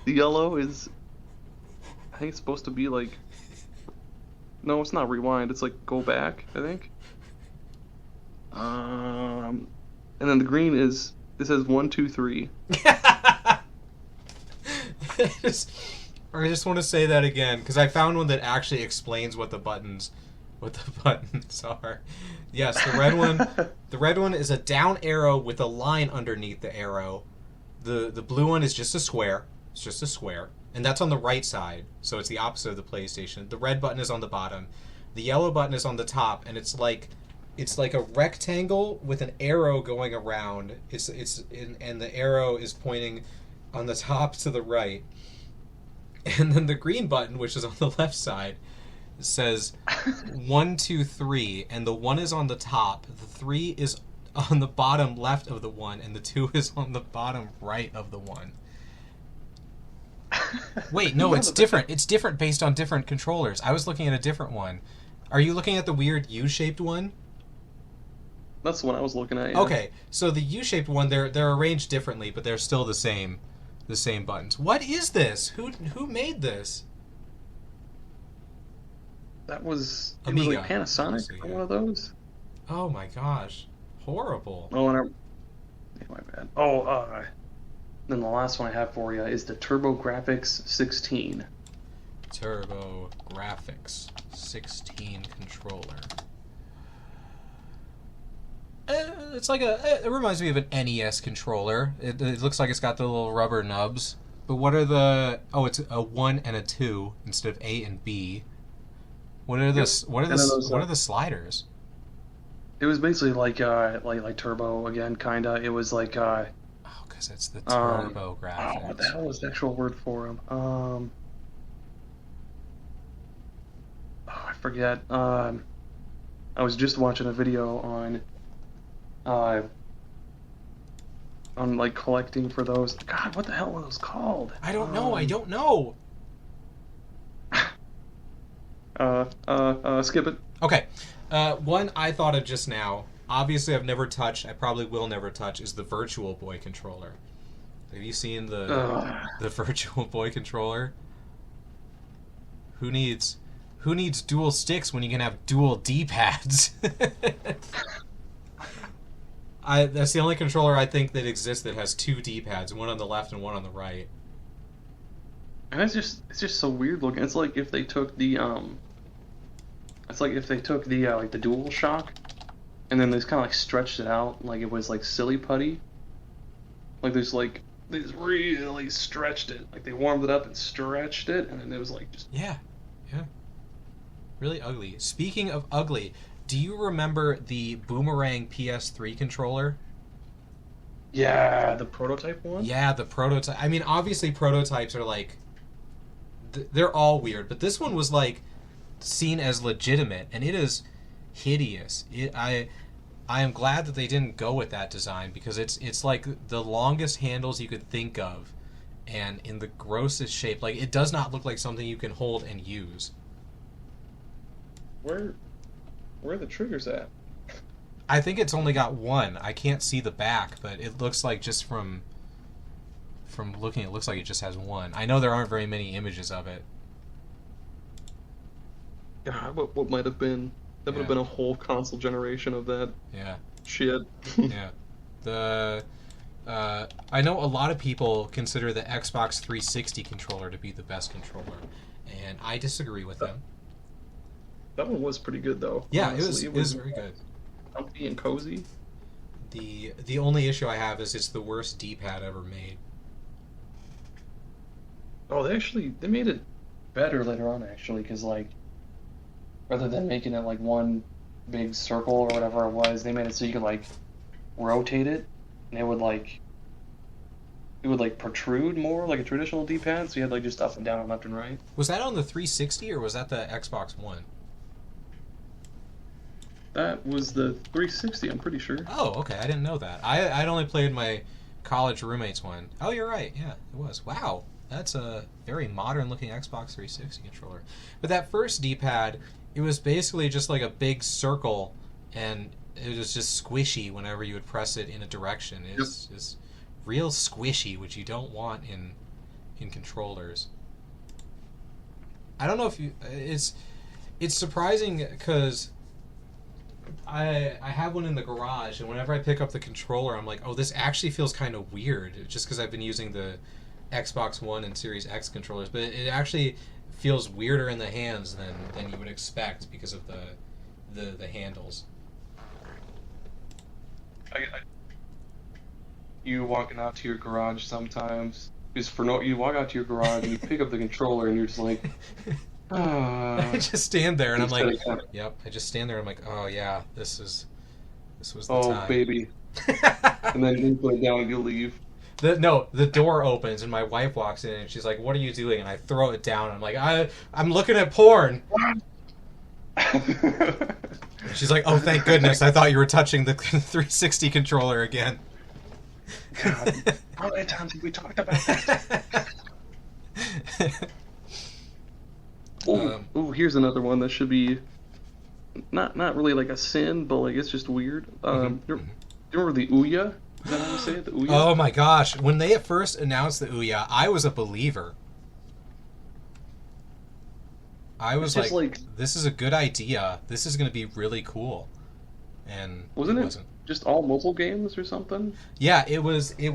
yellow is, I think it's supposed to be like, no, it's not rewind. It's like go back, I think. And then the green is, it says 1, 2, 3. I just want to say that again because I found one that actually explains what the buttons are. Yes, the red one. The red one is a down arrow with a line underneath the arrow. The blue one is just a square. It's just a square, and that's on the right side. So it's the opposite of the PlayStation. The red button is on the bottom. The yellow button is on the top, and it's like a rectangle with an arrow going around. And the arrow is pointing on the top to the right. And then the green button, which is on the left side, says 1, 2, 3, and the 1 is on the top, the 3 is on the bottom left of the 1, and the 2 is on the bottom right of the 1. Wait, no, it's different. It's different based on different controllers. I was looking at a different one. Are you looking at the weird U-shaped one? That's the one I was looking at. Yeah. Okay, so the U-shaped one, they're arranged differently, but they're still the same buttons. What is this? Who made this? That was Amiga. Like Panasonic, Yeah. one of those. Oh my gosh, horrible. Oh, and my bad. Then the last one I have for you is the TurboGrafx 16. TurboGrafx 16 controller. It's like it reminds me of an NES controller. It looks like it's got the little rubber nubs. But what are the? Oh, it's a 1 and a 2 instead of A and B. What are the? What are the sliders? It was basically like Turbo again, kinda. It was like Oh, because it's the TurboGrafx. what the hell was the actual word for them? I forget. I was just watching a video on like collecting for those. God, what the hell were those called? I don't know. I don't know. Skip it. Okay. One I thought of just now, obviously I've never touched, I probably will never touch, is the Virtual Boy controller. Have you seen the Virtual Boy controller? Who needs dual sticks when you can have dual D-pads? That's the only controller I think that exists that has 2 D-pads, one on the left and one on the right. And it's just so weird looking. It's like if they took the like the Dual Shock, and then they just kind of like stretched it out like it was like silly putty. Like they just really stretched it. Like they warmed it up and stretched it, and then it was like just yeah, really ugly. Speaking of ugly, do you remember the Boomerang Ps3 controller? Yeah, the prototype one. Yeah, the prototype. I mean, obviously prototypes are like they're all weird, but this one was like seen as legitimate, and it is hideous. I am glad that they didn't go with that design because it's like the longest handles you could think of, and in the grossest shape. Like it does not look like something you can hold and use. Where are the triggers at? I think it's only got one. I can't see the back, but it looks like just from looking, it looks like it just has one. I know there aren't very many images of it. God, what might have been? That would have been a whole console generation of that. Yeah. Shit. Yeah. I know a lot of people consider the Xbox 360 controller to be the best controller, and I disagree with them. That one was pretty good, though. Yeah, honestly. it was very good. Comfy and cozy. The only issue I have is it's the worst D-pad ever made. Oh, they made it better later on, actually, because like rather than making it like one big circle or whatever it was, they made it so you could like rotate it, and it would protrude more like a traditional D-pad, so you had like just up and down and left and right. Was that on the 360 or was that the Xbox One? That was the 360, I'm pretty sure. Oh, okay, I didn't know that. I'd only played my college roommate's one. Oh, you're right, yeah, it was. Wow, that's a very modern-looking Xbox 360 controller. But that first D-pad, it was basically just like a big circle, and it was just squishy whenever you would press it in a direction. It's just real squishy, which you don't want in controllers. I don't know if you... It's surprising because I have one in the garage, and whenever I pick up the controller, I'm like, oh, this actually feels kind of weird, just because I've been using the Xbox One and Series X controllers, but it actually feels weirder in the hands than you would expect because of the handles. You walking out to your garage sometimes, just you walk out to your garage and you pick up the controller and you're just like, I just stand there and I'm like, yep. I just stand there and I'm like, oh yeah, this was the time. Oh baby. And then you put it down and you leave. The door opens and my wife walks in and she's like, "What are you doing?" And I throw it down. I'm like, I'm looking at porn. She's like, "Oh, thank goodness! I thought you were touching the 360 controller again." God, how many times have we talked about that? Ooh, here's another one that should be not really like a sin, but like it's just weird. Do you remember the Ouya? Is that how you say it? The Ouya? Oh my gosh! When they at first announced the Ouya, I was a believer. I was like, this is a good idea. This is going to be really cool. And wasn't it just all mobile games or something? Yeah, it was. It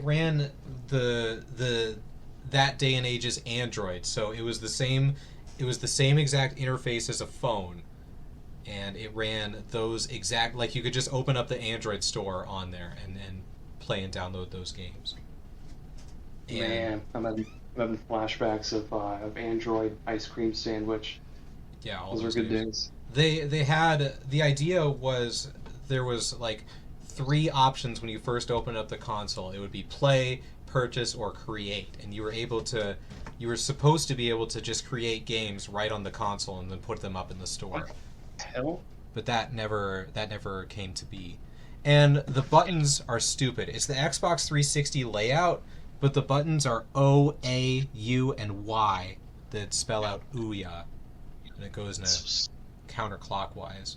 ran that day and age's Android, so it was the same. It was the same exact interface as a phone, and it ran those exact. Like you could just open up the Android store on there and play and download those games. Man, I'm having flashbacks of Android ice cream sandwich. Yeah, all those were good days. They had the idea was there was like 3 options when you first opened up the console. It would be play, purchase, or create, and you were supposed to be able to just create games right on the console and then put them up in the store. What the hell? But that never came to be. And the buttons are stupid. It's the Xbox 360 layout, but the buttons are O, A, U, and Y that spell out Ouya, and it goes in a counterclockwise.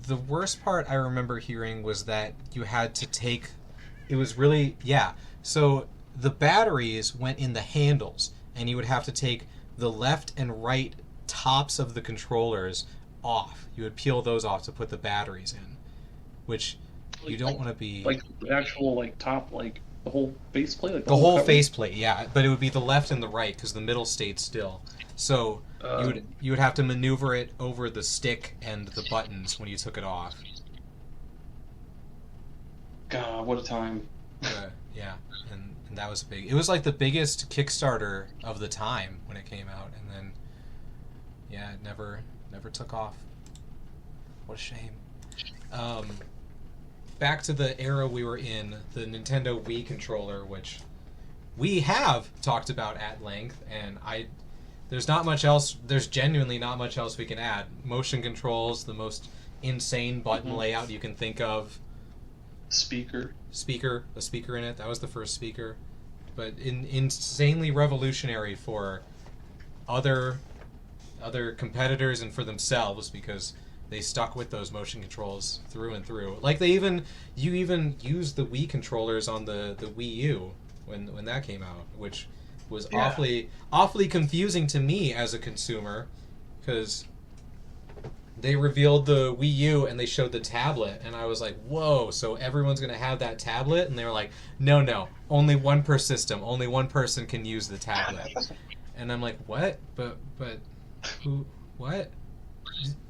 The worst part I remember hearing was that you had to take... It was really... Yeah. So the batteries went in the handles, and you would have to take the left and right tops of the controllers off. You would peel those off to put the batteries in, which you don't want to be... Like the actual top, the whole faceplate? Like the whole faceplate, yeah. But it would be the left and the right, because the middle stayed still. So you would have to maneuver it over the stick and the buttons when you took it off. God, what a time. Yeah, and that was big. It was like the biggest Kickstarter of the time when it came out, and then it never took off. What a shame. Back to the era we were in, the Nintendo Wii Controller, which we have talked about at length, and there's not much else. There's genuinely not much else we can add. Motion controls, the most insane button layout you can think of. A speaker in it. That was the first speaker, but insanely revolutionary for other competitors and for themselves, because they stuck with those motion controls through and through. Like you even used the Wii controllers on the Wii U when that came out, which was awfully confusing to me as a consumer, because they revealed the Wii U and they showed the tablet, and I was like, whoa, so everyone's going to have that tablet? And they were like, no, only one per system. Only one person can use the tablet. And I'm like, what? But who? What?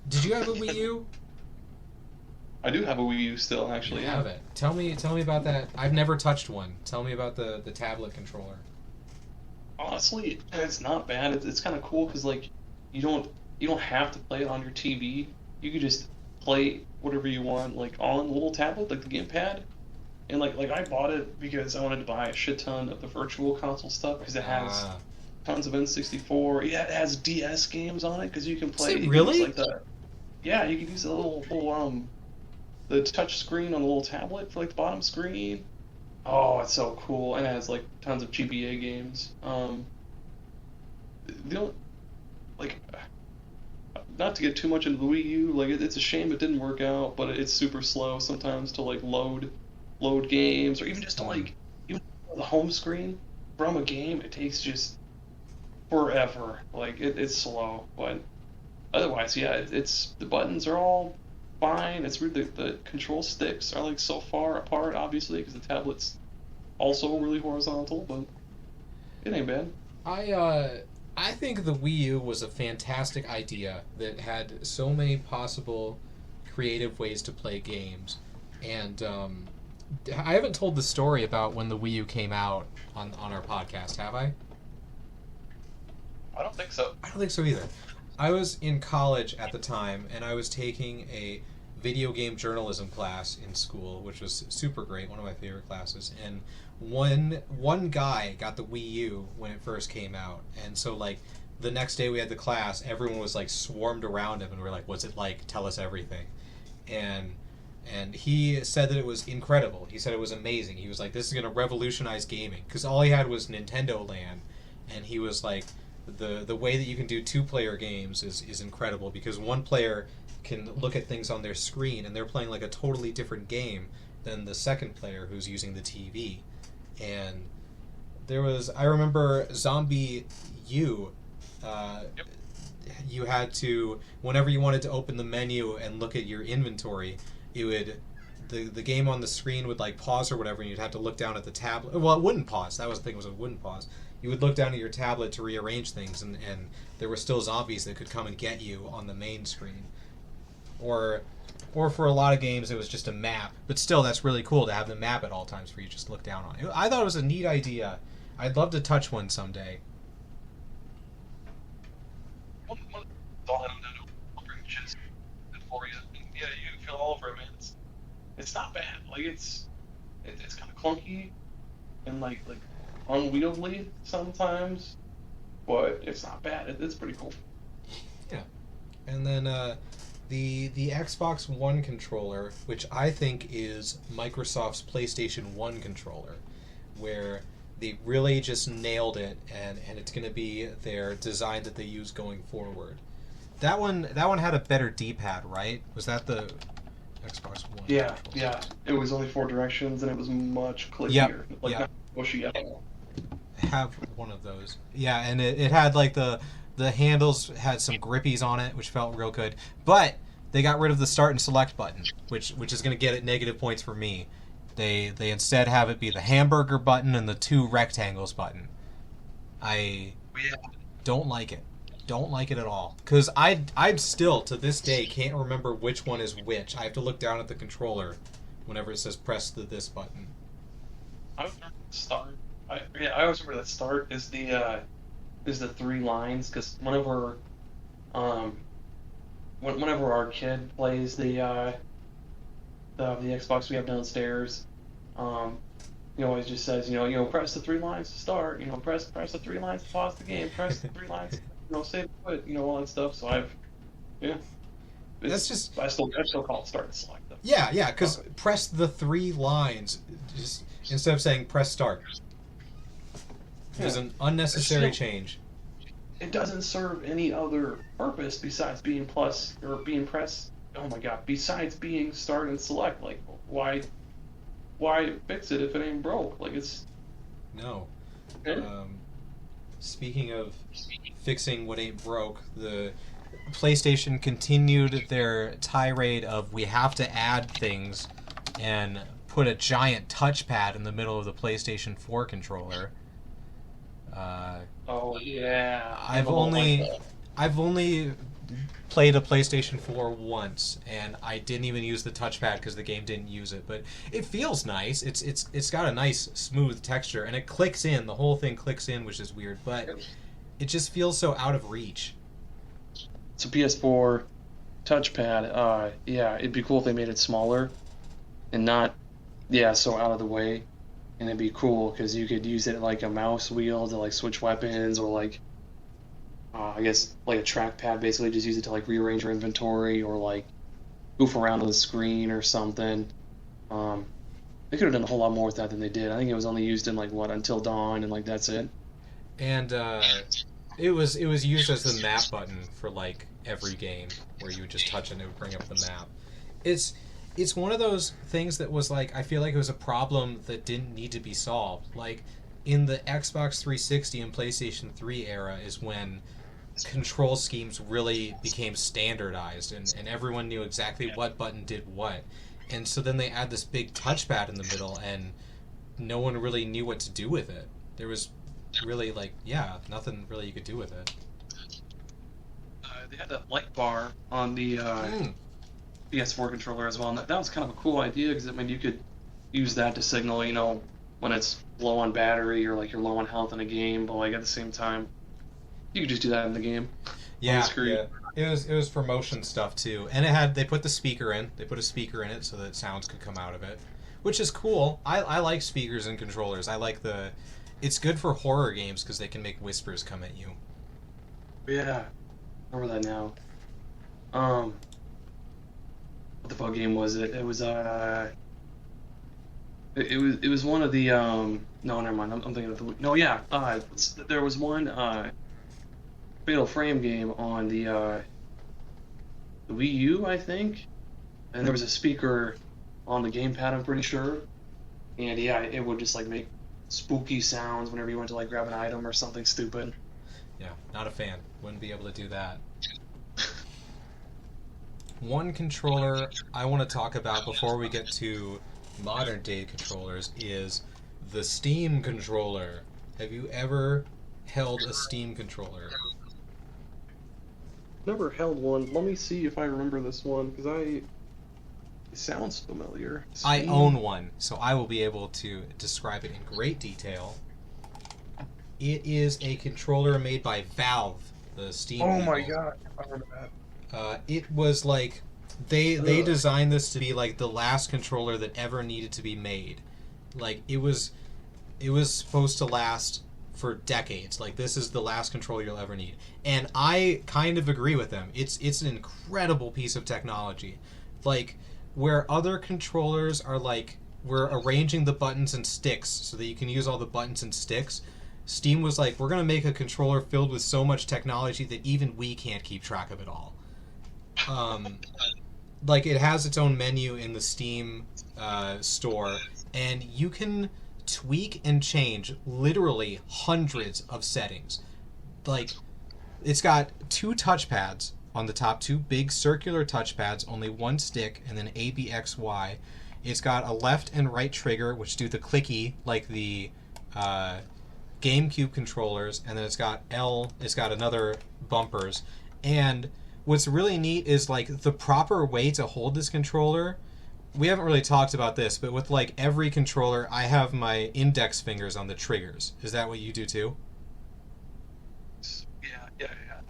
Did you have a Wii U? I do have a Wii U still, actually. You have it. Tell me about that. I've never touched one. Tell me about the tablet controller. Honestly, it's not bad. It's kind of cool because you don't have to play it on your TV. You could just play whatever you want on the little tablet, like the gamepad. And I bought it because I wanted to buy a shit ton of the virtual console stuff because it has tons of N64. Yeah, it has DS games on it because you can play. Is it really? Like that. Yeah, you can use the little the touch screen on the little tablet for the bottom screen. Oh, it's so cool, and it has tons of GBA games. Not to get too much into the Wii U, it's a shame it didn't work out, but it's super slow sometimes to load games, or even just to even the home screen from a game. It takes just forever. It's slow, but otherwise, yeah, it's the buttons are all fine. It's weird that the control sticks are like so far apart, obviously, because the tablet's also really horizontal, but it ain't bad. I think the Wii U was a fantastic idea that had so many possible creative ways to play games. And I haven't told the story about when the Wii U came out on our podcast, have I? I don't think so. I don't think so either. I was in college at the time, and I was taking a video game journalism class in school, which was super great, one of my favorite classes. And one guy got the Wii U when it first came out, and so like the next day we had the class, everyone was like swarmed around him, and we were like, "What's it like? Tell us everything." And he said that it was incredible. He said it was amazing. He was like, "This is going to revolutionize gaming," because all he had was Nintendo Land, and he was like, the way that you can do 2-player games is incredible, because one player can look at things on their screen and they're playing like a totally different game than the second player who's using the TV. And I remember Zombie U, you had to, whenever you wanted to open the menu and look at your inventory, the game on the screen would like pause or whatever, and you'd have to look down at the tablet. Well, it wouldn't pause. That was the thing, it wouldn't pause. You would look down at your tablet to rearrange things, and there were still zombies that could come and get you on the main screen. Or for a lot of games, it was just a map. But still, that's really cool to have the map at all times for you to just look down on it. I thought it was a neat idea. I'd love to touch one someday. I'll bring shit for you. And yeah, you can feel all over it, man. It's not bad. Like it's kind of clunky and like unwieldy sometimes, but it's not bad. It's pretty cool. Yeah. And then the Xbox One controller, which I think is Microsoft's PlayStation 1 controller, where they really just nailed it, and it's going to be their design that they use going forward. That one had a better D-pad, right? Was that the Xbox One? Yeah, controller? yeah. It was only 4 directions, and it was much clickier. Yep, Like yep. not bushy at all. Have one of those. Yeah, and it had like the handles had some grippies on it, which felt real good. But they got rid of the start and select button, which is going to get it negative points for me. They instead have it be the hamburger button and the 2 rectangles button. I don't like it. Don't like it at all. Because I still, to this day, can't remember which one is which. I have to look down at the controller whenever it says press this button. I remember the start. I always remember that start is the 3 lines, because whenever our kid plays the Xbox we have downstairs, he always just says, press the 3 lines to start, press the 3 lines to pause the game, press the 3 lines, save it, quit, all that stuff. So I still call it start and select them. Yeah, because press the 3 lines, just instead of saying press start. It was an unnecessary change. It doesn't serve any other purpose besides being press. Oh my god! Besides being start and select, like why fix it if it ain't broke? Like it's no. Okay. Speaking of fixing what ain't broke, the PlayStation continued their tirade of we have to add things and put a giant touchpad in the middle of the PlayStation 4 controller. Oh yeah. I've only played a PlayStation 4 once, and I didn't even use the touchpad because the game didn't use it. But it feels nice. It's got a nice smooth texture, and it clicks in. The whole thing clicks in, which is weird, but it just feels so out of reach. So PS4 touchpad. Yeah, it'd be cool if they made it smaller, and not so out of the way. And it'd be cool because you could use it like a mouse wheel to like switch weapons, or like I guess like a trackpad, basically just use it to like rearrange your inventory or like goof around on the screen or something. They could have done a whole lot more with that than they did. I think it was only used in like Until Dawn, and like that's it. And it was used as the map button for like every game where you would just touch it and it would bring up the map. It's one of those things that was like, I feel like it was a problem that didn't need to be solved. Like in the Xbox 360 and PlayStation 3 era is when control schemes really became standardized, and everyone knew exactly what button did what. And so then they add this big touchpad in the middle, and no one really knew what to do with it. There was really, like, nothing really you could do with it. They had that light bar on the PS4 controller as well, and that was kind of a cool idea, because I mean, you could use that to signal, you know, when it's low on battery or like you're low on health in a game, but like at the same time, you could just do that in the game. Yeah, yeah. It was for motion stuff too, and they put the speaker in. They put a speaker in it so that sounds could come out of it, which is cool. I like speakers and controllers. I like it's good for horror games because they can make whispers come at you. Yeah, remember that now. What the fuck game was it? It was it was one of the no, never mind. I'm thinking of the there was one Fatal Frame game on the Wii U, I think, and there was a speaker on the gamepad, I'm pretty sure, and yeah, it would just like make spooky sounds whenever you went to like grab an item or something stupid. Yeah, not a fan. Wouldn't be able to do that. One controller I want to talk about before we get to modern day controllers is the Steam Controller. Have you ever held a Steam Controller? Never held one. Let me see if I remember this one, because it sounds familiar. Steam. I own one, so I will be able to describe it in great detail. It is a controller made by Valve, the Steam. Oh people. my god, I remember that. It was like they designed this to be like the last controller that ever needed to be made. Like it was supposed to last for decades. Like this is the last controller you'll ever need. And I kind of agree with them. It's an incredible piece of technology. Like where other controllers are like we're arranging the buttons and sticks so that you can use all the buttons and sticks. Steam was like, we're going to make a controller filled with so much technology that even we can't keep track of it all. Like it has its own menu in the Steam store, and you can tweak and change literally hundreds of settings. Like it's got 2 touchpads on the top, 2 big circular touchpads, only 1 stick, and then A, B, X, Y. It's got a left and right trigger, which do the clicky like the GameCube controllers, and then it's got another bumpers. And what's really neat is like the proper way to hold this controller. We haven't really talked about this, but with like every controller, I have my index fingers on the triggers. Is that what you do too? Yeah.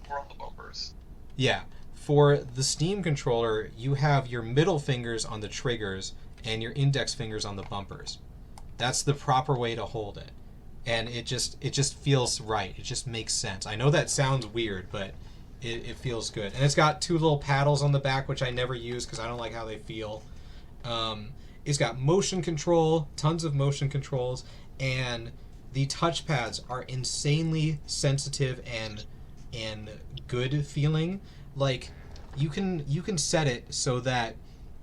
We're on the bumpers. Yeah. For the Steam controller, you have your middle fingers on the triggers and your index fingers on the bumpers. That's the proper way to hold it. And it just feels right. It just makes sense. I know that sounds weird, but it feels good. And it's got 2 little paddles on the back, which I never use because I don't like how they feel. It's got motion control, tons of motion controls, and the touchpads are insanely sensitive and good feeling. Like you can set it so that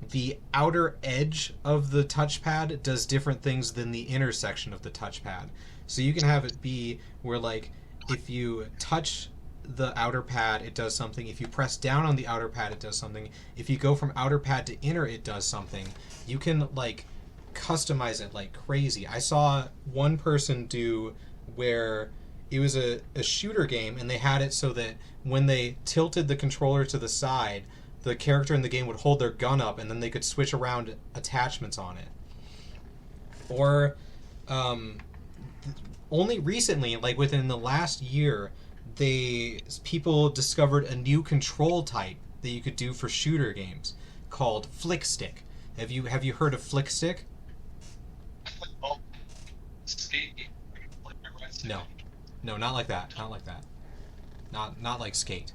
the outer edge of the touchpad does different things than the inner section of the touchpad. So you can have it be where like if you touch the outer pad, it does something. If you press down on the outer pad, it does something. If you go from outer pad to inner, it does something. You can like customize it like crazy. I saw one person do where it was a shooter game, and they had it so that when they tilted the controller to the side, the character in the game would hold their gun up, and then they could switch around attachments on it. Or only recently, like within the last year, people discovered a new control type that you could do for shooter games called flick stick. Have you heard of flick stick? Oh, skate. No, not like that. Not like that. Not like skate.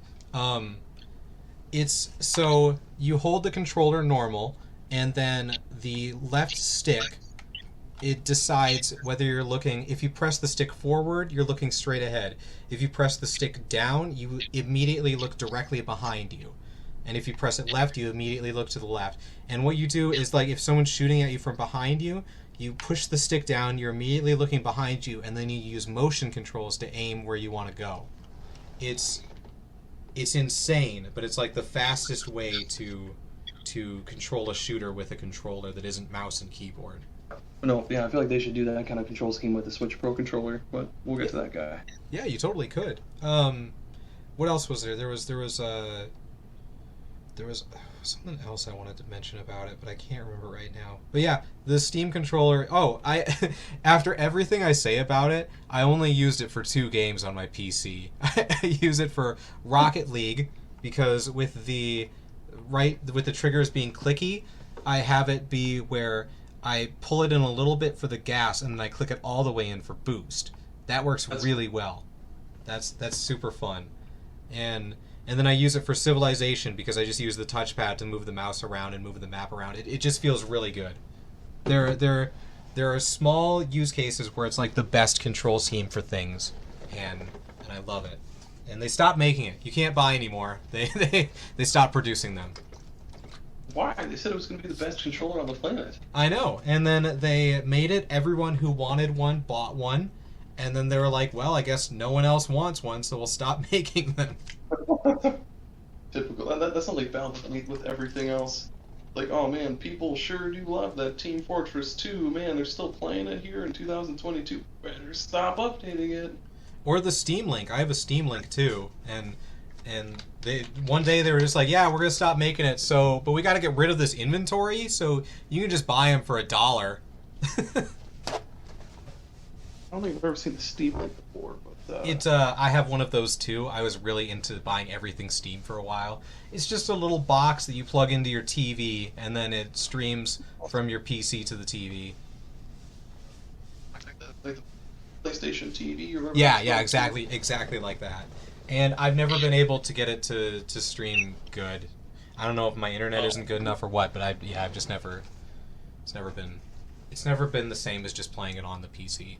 It's so you hold the controller normal, and then the left stick, it decides whether you're looking. If you press the stick forward, you're looking straight ahead. If you press the stick down, you immediately look directly behind you. And if you press it left, you immediately look to the left. And what you do is, like, if someone's shooting at you from behind you, you push the stick down, you're immediately looking behind you, and then you use motion controls to aim where you want to go. It's it's insane, but it's like the fastest way to control a shooter with a controller that isn't mouse and keyboard. No, yeah, I feel like they should do that kind of control scheme with the Switch Pro controller, but we'll get to that guy. Yeah, you totally could. What else was there? There was something else I wanted to mention about it, but I can't remember right now. But yeah, the Steam controller. Oh, after everything I say about it, I only used it for 2 games on my PC. I use it for Rocket League because with the triggers being clicky, I have it be where I pull it in a little bit for the gas and then I click it all the way in for boost. That works really well. That's super fun. And then I use it for Civilization because I just use the touchpad to move the mouse around and move the map around. It just feels really good. There are small use cases where it's like the best control scheme for things, and I love it. And they stopped making it. You can't buy anymore. They stopped producing them. Why? They said it was going to be the best controller on the planet. I know. And then they made it. Everyone who wanted one bought one. And then they were like, well, I guess no one else wants one, so we'll stop making them. Typical. That's not like Valve with everything else. Like, oh man, people sure do love that Team Fortress 2. Man, they're still playing it here in 2022. Better stop updating it. Or the Steam Link. I have a Steam Link too. And one day they were just like, yeah, we're going to stop making it, but we got to get rid of this inventory, so you can just buy them for $1. I don't think I've ever seen the Steam Link before, but I have one of those too. I was really into buying everything Steam for a while. It's just a little box that you plug into your TV, and then it streams from your PC to the TV. Like the PlayStation TV, or yeah, exactly like that. And I've never been able to get it to stream good. I don't know if my internet isn't good enough or what, but I've just never. It's never been the same as just playing it on the PC.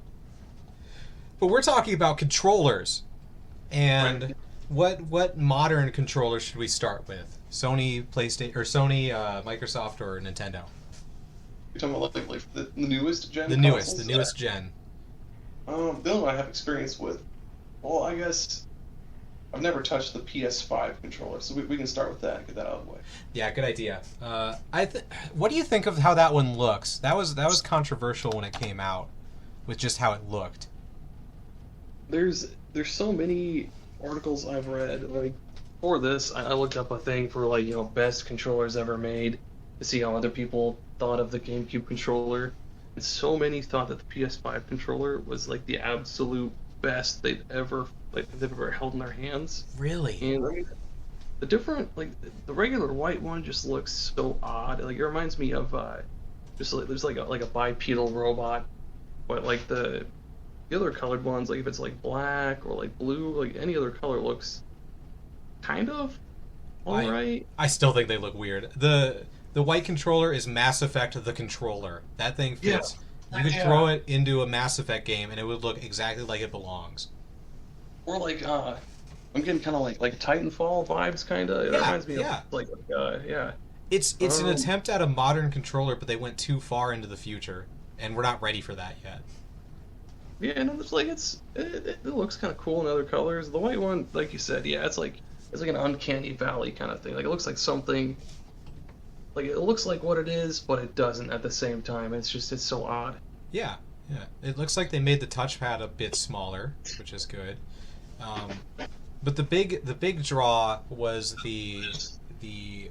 But we're talking about controllers, and what modern controller should we start with? Sony, PlayStation, or Sony, Microsoft, or Nintendo? You're talking about like the newest gen. The newest gen. The only one I have experience with, well, I guess I've never touched the PS5 controller, so we can start with that and get that out of the way. Yeah, good idea. What do you think of how that one looks? That was controversial when it came out, with just how it looked. There's so many articles I've read. Like for this, I looked up a thing for like best controllers ever made to see how other people thought of the GameCube controller. And so many thought that the PS5 controller was like the absolute best they've ever held in their hands. Really? And like, the different the regular white one just looks so odd. Like it reminds me of just like there's like a bipedal robot, but like the other colored ones, like if it's like black or like blue, like any other color looks kind of alright. I still think they look weird. The white controller is Mass Effect the controller. That thing fits. Yeah. You could throw it into a Mass Effect game and it would look exactly like it belongs. Or like I'm getting kind of like Titanfall vibes, kind of. It reminds me of yeah. It's an attempt at a modern controller, but they went too far into the future, and we're not ready for that yet. Yeah, and it's like it looks kind of cool in other colors. The white one, like you said, yeah, it's like an uncanny valley kind of thing. Like it looks like something. Like it looks like what it is, but it doesn't at the same time. It's so odd. Yeah. It looks like they made the touchpad a bit smaller, which is good. But the big draw was the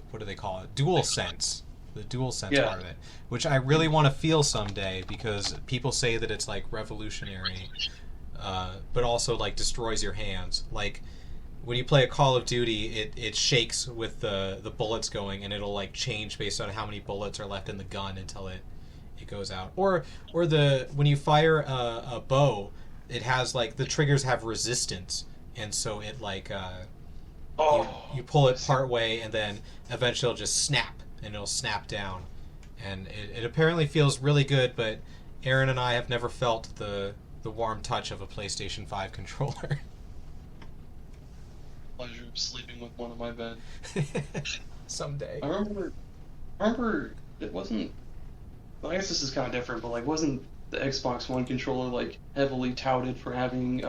what do they call it? DualSense. The DualSense part of it, which I really want to feel someday because people say that it's like revolutionary, but also like destroys your hands. Like when you play a Call of Duty, it shakes with the bullets going, and it'll like change based on how many bullets are left in the gun until it goes out. Or when you fire a bow, it has like the triggers have resistance, and so it like you pull it part way, and then eventually it'll just snap. And it'll snap down. And it apparently feels really good, but Aaron and I have never felt the warm touch of a PlayStation 5 controller. Pleasure of sleeping with one on my bed. Someday. I remember it wasn't... I guess this is kind of different, but like wasn't the Xbox One controller like heavily touted for having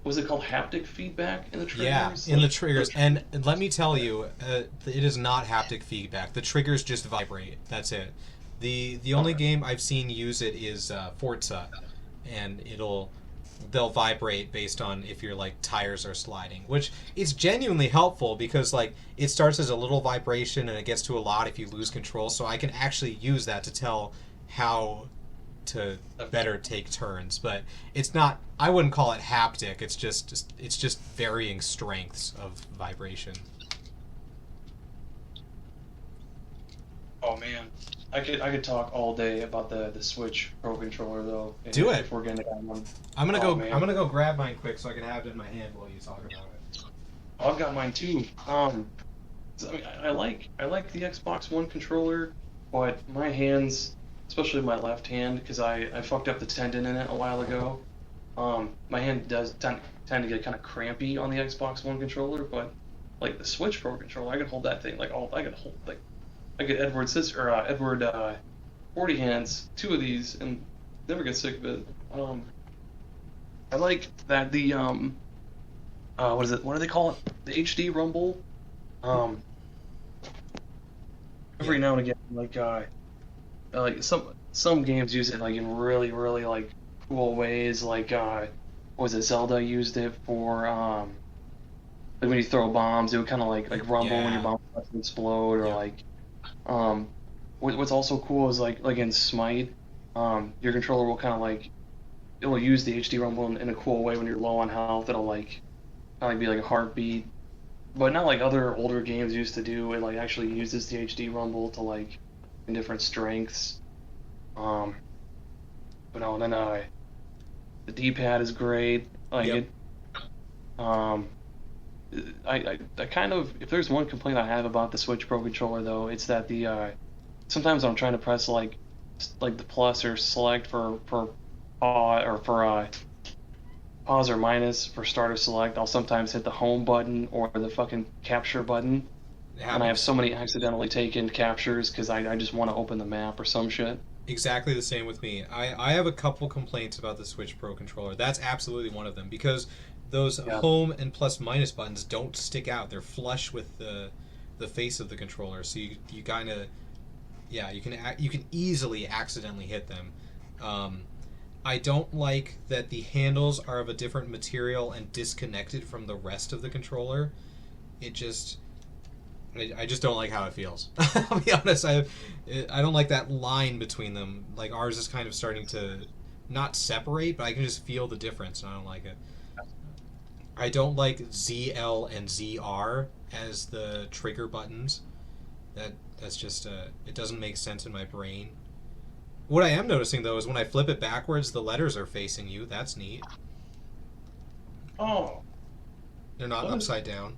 was it called haptic feedback in the triggers? Yeah, in the triggers. And let me tell you, it is not haptic feedback. The triggers just vibrate. That's it. The only game I've seen use it is Forza, and they'll vibrate based on if your like tires are sliding, which is genuinely helpful because like it starts as a little vibration and it gets to a lot if you lose control. So I can actually use that to tell how to better take turns, but it's not. I wouldn't call it haptic. It's just varying strengths of vibration. Oh man, I could talk all day about the Switch Pro Controller though. Do it. If we're getting to that one. I'm gonna go grab mine quick so I can have it in my hand while you talk about it. Oh, I've got mine too. So, I mean, I like the Xbox One controller, but my hands, especially my left hand, because I fucked up the tendon in it a while ago. My hand does tend to get kind of crampy on the Xbox One controller, but like the Switch Pro controller, I could hold that thing I get Edward 40 hands, 2 of these, and never get sick of it. I like that the what is it? What do they call it? The HD Rumble. Every now and again, like some games use it like in really like cool ways. Like what was it? Zelda used it for like when you throw bombs, it would kind of like rumble when your bomb would explode, or like what's also cool is like in Smite, your controller will kind of like it will use the HD Rumble in a cool way when you're low on health. It'll like kind of be like a heartbeat, but not like other older games used to do. It like actually uses the HD Rumble to like in different strengths. But no, and then the D-pad is great. Like I kind of, if there's one complaint I have about the Switch Pro controller though, it's that the sometimes when I'm trying to press like the plus or select for pause or for pause or minus for start or select, I'll sometimes hit the home button or the fucking capture button. And I have so many accidentally taken captures because I just want to open the map or some shit. Exactly the same with me. I have a couple complaints about the Switch Pro controller. That's absolutely one of them because those home and plus minus buttons don't stick out. They're flush with the face of the controller, so you kind of you can easily accidentally hit them. I don't like that the handles are of a different material and disconnected from the rest of the controller. I just don't like how it feels. I'll be honest. I don't like that line between them. Like ours is kind of starting to not separate, but I can just feel the difference, and I don't like it. I don't like ZL and ZR as the trigger buttons. That's just it doesn't make sense in my brain. What I am noticing though is when I flip it backwards, the letters are facing you. That's neat. Oh. They're not upside down.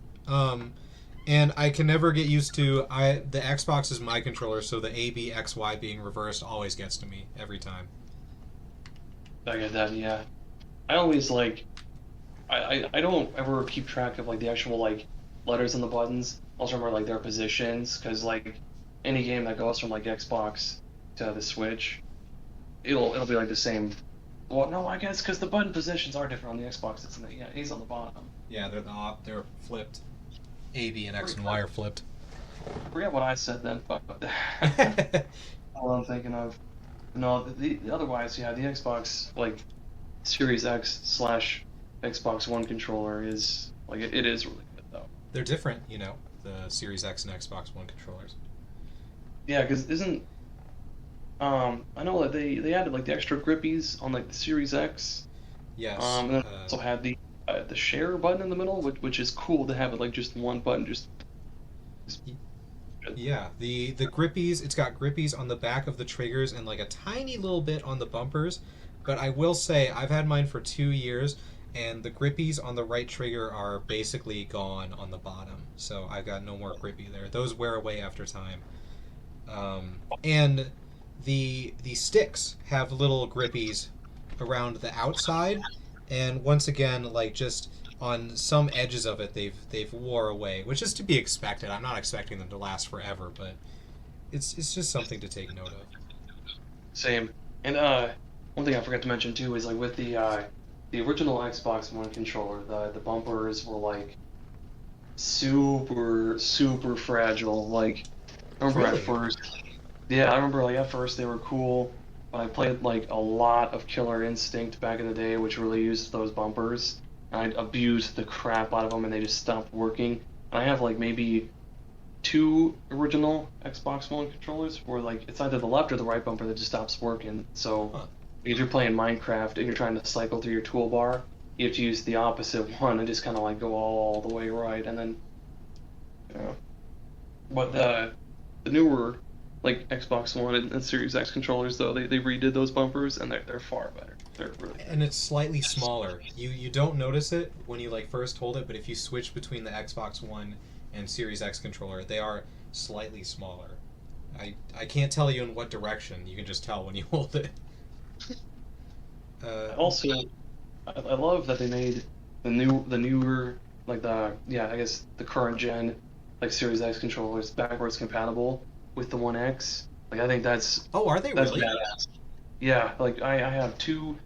And I can never get used to the Xbox is my controller, so the A, B, X, Y being reversed always gets to me every time. I get that, yeah. I always like I don't ever keep track of like the actual like letters on the buttons. I'll just remember like their positions, because like any game that goes from like Xbox to the Switch, it'll be like the same. Well, no, I guess because the button positions are different on the Xbox. It's he's on the bottom. Yeah, they're flipped. A, B, and X and Y are flipped. Forget what I said then. Fuck that. All I'm thinking of. No, the otherwise, yeah, the Xbox like Series X / Xbox One controller is like it is really good though. They're different, the Series X and Xbox One controllers. Yeah, because isn't I know that they added like the extra grippies on like the Series X. Yes. And then also had the share button in the middle, which is cool to have it like just one button. Yeah, the grippies, it's got grippies on the back of the triggers and like a tiny little bit on the bumpers, but I will say I've had mine for 2 years and the grippies on the right trigger are basically gone on the bottom, so I've got no more grippy there. Those wear away after time. And the sticks have little grippies around the outside, and once again, like just on some edges of it, they've wore away, which is to be expected. I'm not expecting them to last forever, but it's just something to take note of. Same. And one thing I forgot to mention too is like with the the original Xbox One controller, the bumpers were like super fragile. Like I remember Really? at first, yeah, I remember like at first they were cool, but I played like a lot of Killer Instinct back in the day, which really used those bumpers. And I abused the crap out of them, and they just stopped working. And I have like maybe two original Xbox One controllers where like it's either the left or the right bumper that just stops working. So Huh. if you're playing Minecraft and you're trying to cycle through your toolbar, you have to use the opposite one and just kind of like go all the way right, and then but the newer like Xbox One and Series X controllers though they redid those bumpers and they're far better. They're really good. And it's slightly smaller. You don't notice it when you like first hold it, but if you switch between the Xbox One and Series X controller, they are slightly smaller. I can't tell you in what direction. You can just tell when you hold it. Also, I love that they made the newer like I guess the current gen like Series X controllers backwards compatible with the One X. Like I think that's Oh, are they that's really? badass. Yeah, like I have two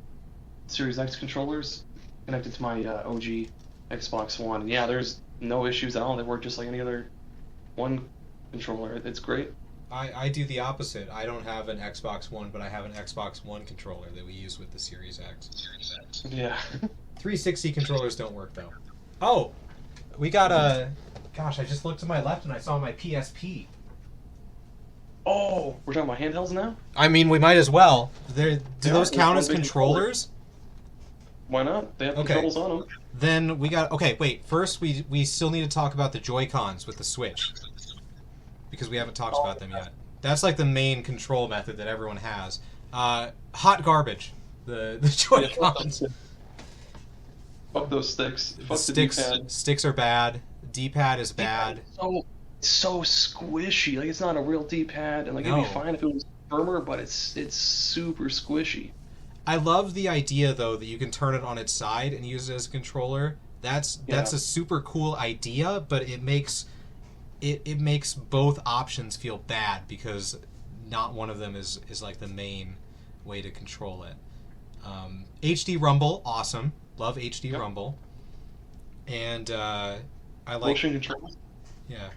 Series X controllers connected to my OG Xbox One. And yeah, there's no issues at all. They work just like any other one controller. It's great. I do the opposite. I don't have an Xbox One, but I have an Xbox One controller that we use with the Series X. Yeah. 360 controllers don't work though. Oh, we got a. Gosh, I just looked to my left and I saw my PSP. Oh, we're talking about handhelds now? I mean, we might as well. Do Yeah, those count as one big controllers? Why not? They have Okay. controls on them. Then we got. Okay, wait. First, we still need to talk about the Joy-Cons with the Switch. Because we haven't talked about them yet. That's like the main control method that everyone has. Hot garbage. The Joy-Cons. Fuck those sticks. Fuck the Sticks D-pad. sticks are bad. D-pad is bad. So squishy. Like it's not a real D-pad, and like it'd No. be fine if it was firmer, but it's super squishy. I love the idea though that you can turn it on its side and use it as a controller. That's a super cool idea, but it makes both options feel bad because not one of them is like the main way to control it. HD Rumble, awesome. Love HD Rumble. And I like Motion controls.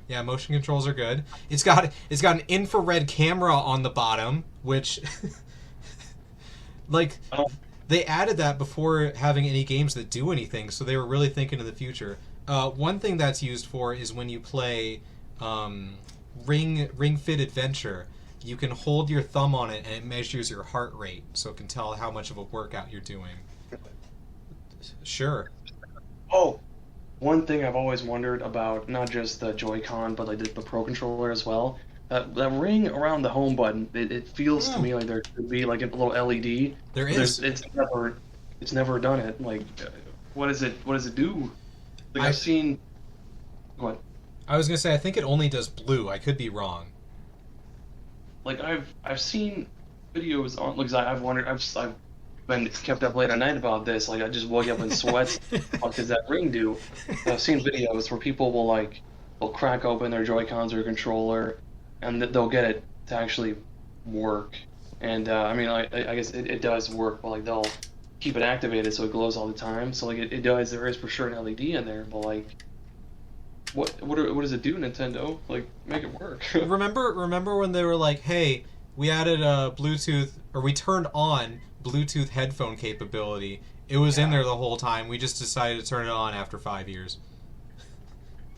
Yeah, motion controls are good. It's got an infrared camera on the bottom, which like they added that before having any games that do anything, so they were really thinking of the future. One thing that's used for is when you play Ring Fit Adventure. You can hold your thumb on it and it measures your heart rate, so it can tell how much of a workout you're doing. Sure. Oh, one thing I've always wondered about, not just the Joy-Con, but like the Pro Controller as well. That ring around the home button, it feels to me like there should be like a little LED. There but is. It's never done it. Like, what does it do? Like I've seen. What? I was gonna say I think it only does blue. I could be wrong. Like I've seen videos on. Like I've wondered. I've been kept up late at night about this. Like I just woke up in sweats. What does that ring do? And I've seen videos where people will crack open their Joy-Cons or controller, and they'll get it to actually work. And I mean, I guess it does work, but like they'll keep it activated so it glows all the time. So like it does. There is for sure an LED in there, but like. What does it do, Nintendo? Like, make it work. Remember when they were like, "Hey, we added a Bluetooth, or we turned on Bluetooth headphone capability. It was in there the whole time. We just decided to turn it on after 5 years."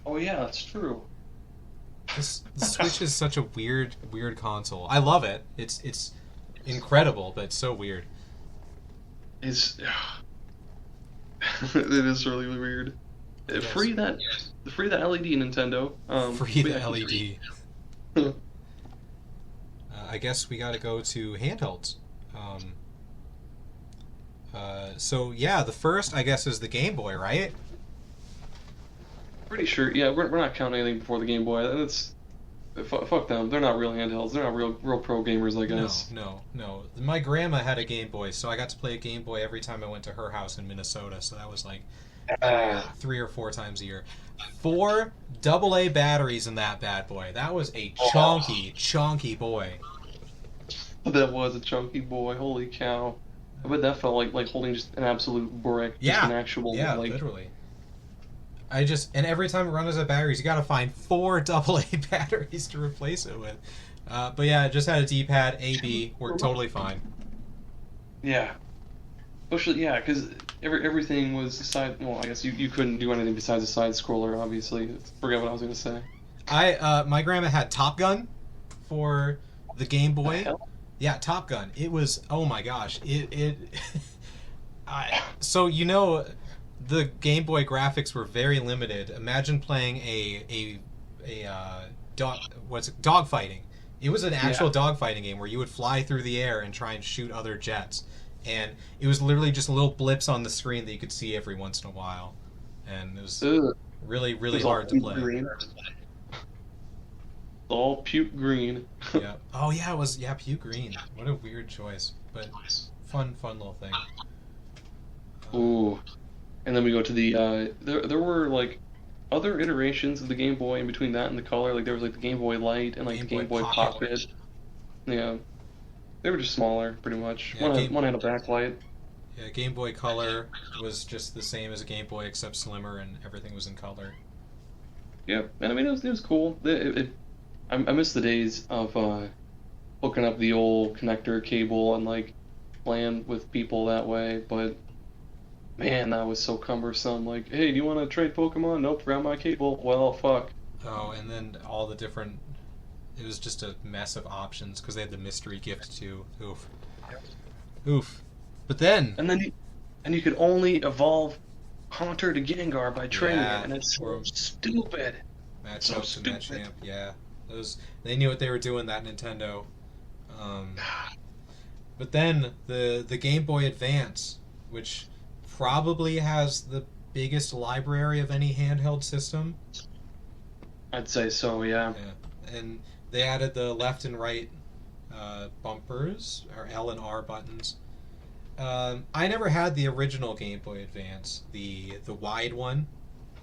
Oh yeah, that's true. The Switch is such a weird console. I love it. It's incredible, but it's so weird. It is really weird. Yes. Free that LED, Nintendo. Free the LED. I guess we got to go to handhelds. So yeah, the first I guess is the Game Boy, right? Pretty sure. Yeah, we're not counting anything before the Game Boy. That's fuck them. They're not real handhelds. They're not real pro gamers, I guess. No. My grandma had a Game Boy, so I got to play a Game Boy every time I went to her house in Minnesota. So that was like 3 or 4 times a year. 4 AA batteries in that bad boy. That was a chunky boy. That was a chunky boy. Holy cow. I bet that felt like holding just an absolute brick. Just an actual, like... literally. And every time it runs out of batteries, you gotta find 4 AA batteries to replace it with. But yeah, it just had a D-pad, A, B, worked totally fine. Yeah. Especially, yeah, because everything was side... Well, I guess you couldn't do anything besides a side-scroller, obviously. Forget what I was going to say. My grandma had Top Gun for the Game Boy. The hell? Yeah, Top Gun. It was, oh my gosh. So, you know, the Game Boy graphics were very limited. Imagine playing dogfighting. It was an actual dogfighting game where you would fly through the air and try and shoot other jets. And it was literally just little blips on the screen that you could see every once in a while. And it was really, really hard to play. Green. All puke green. Yeah. Oh yeah, it was puke green. What a weird choice, but fun little thing. Ooh. And then we go to the there were like other iterations of the Game Boy in between that and the Color. Like there was like the Game Boy Light and like the Game Boy Pocket. Yeah. They were just smaller, pretty much. Yeah, one had a backlight. Yeah, Game Boy Color was just the same as a Game Boy except slimmer, and everything was in color. Yeah, and I mean it was cool. I miss the days of hooking up the old connector cable and like playing with people that way. But man, that was so cumbersome. Like, hey, do you want to trade Pokemon? Nope, forgot my cable. Well, fuck. Oh, and then all the different. It was just a mess of options because they had the mystery gift too. Oof. But then. And you could only evolve Haunter to Gengar by trading it, and it's so stupid. Matchup to Matchamp, yeah. They knew what they were doing, that Nintendo. But then the Game Boy Advance, which probably has the biggest library of any handheld system. I'd say so, yeah. And they added the left and right bumpers, or L and R buttons. I never had the original Game Boy Advance, the wide one,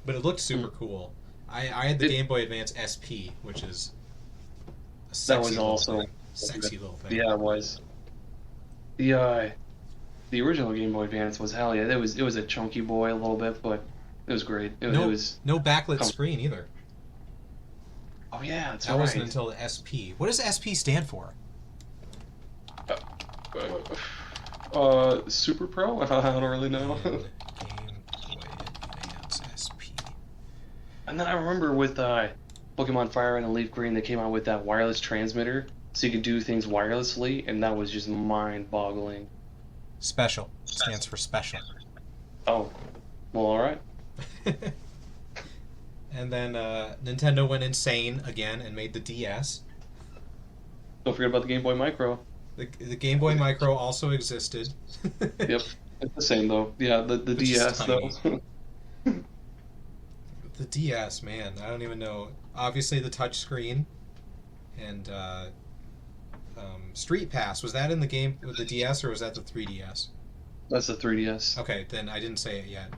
but it looked super cool. I had the Game Boy Advance Sp, which is a sexy little thing. Yeah, it was. The original Game Boy Advance was hell yeah. It was a chunky boy a little bit, but it was great. It was no backlit screen either. Oh yeah, that's that wasn't until the SP. What does SP stand for? Super Pro? I don't really know. Game Boy Advance SP. And then I remember with Pokemon Fire Red and Leaf Green, they came out with that wireless transmitter, so you could do things wirelessly, and that was just mind-boggling. Special. Stands for special. Oh. Well, alright. And then Nintendo went insane again and made the DS. Don't forget about the Game Boy Micro. The Game Boy Micro also existed. Yep. It's the same, though. Yeah, the DS, though. The DS, man. I don't even know. Obviously, the touch screen. And Street Pass. Was that in the game with the DS, or was that the 3DS? That's the 3DS. Okay, then I didn't say it yet.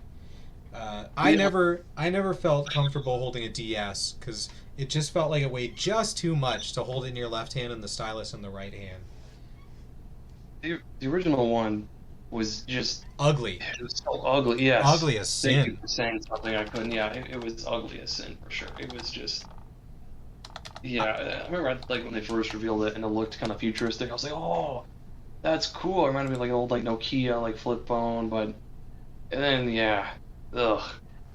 I never felt comfortable holding a DS because it just felt like it weighed just too much to hold it in your left hand and the stylus in the right hand. The original one was just ugly. It was so ugly. Yes. Ugly as sin. Thank you for saying something I couldn't. Yeah, it was ugly as sin for sure. It was just. Yeah, I remember like when they first revealed it and it looked kind of futuristic. I was like, oh, that's cool. It reminded me of like an old like Nokia like flip phone, but and then yeah. Ugh.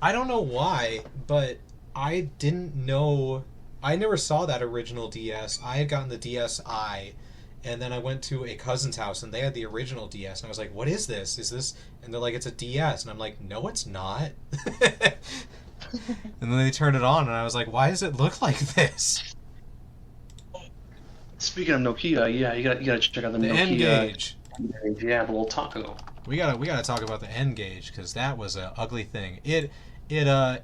I don't know why, but I didn't know. I never saw that original DS. I had gotten the DSi, and then I went to a cousin's house, and they had the original DS, and I was like, "What is this? Is this?" And they're like, "It's a DS," and I'm like, "No, it's not." And then they turned it on, and I was like, "Why does it look like this?" Speaking of Nokia, yeah, you gotta check out the Nokia N-Gage. Yeah, the little taco. We gotta talk about the N-Gage because that was an ugly thing. It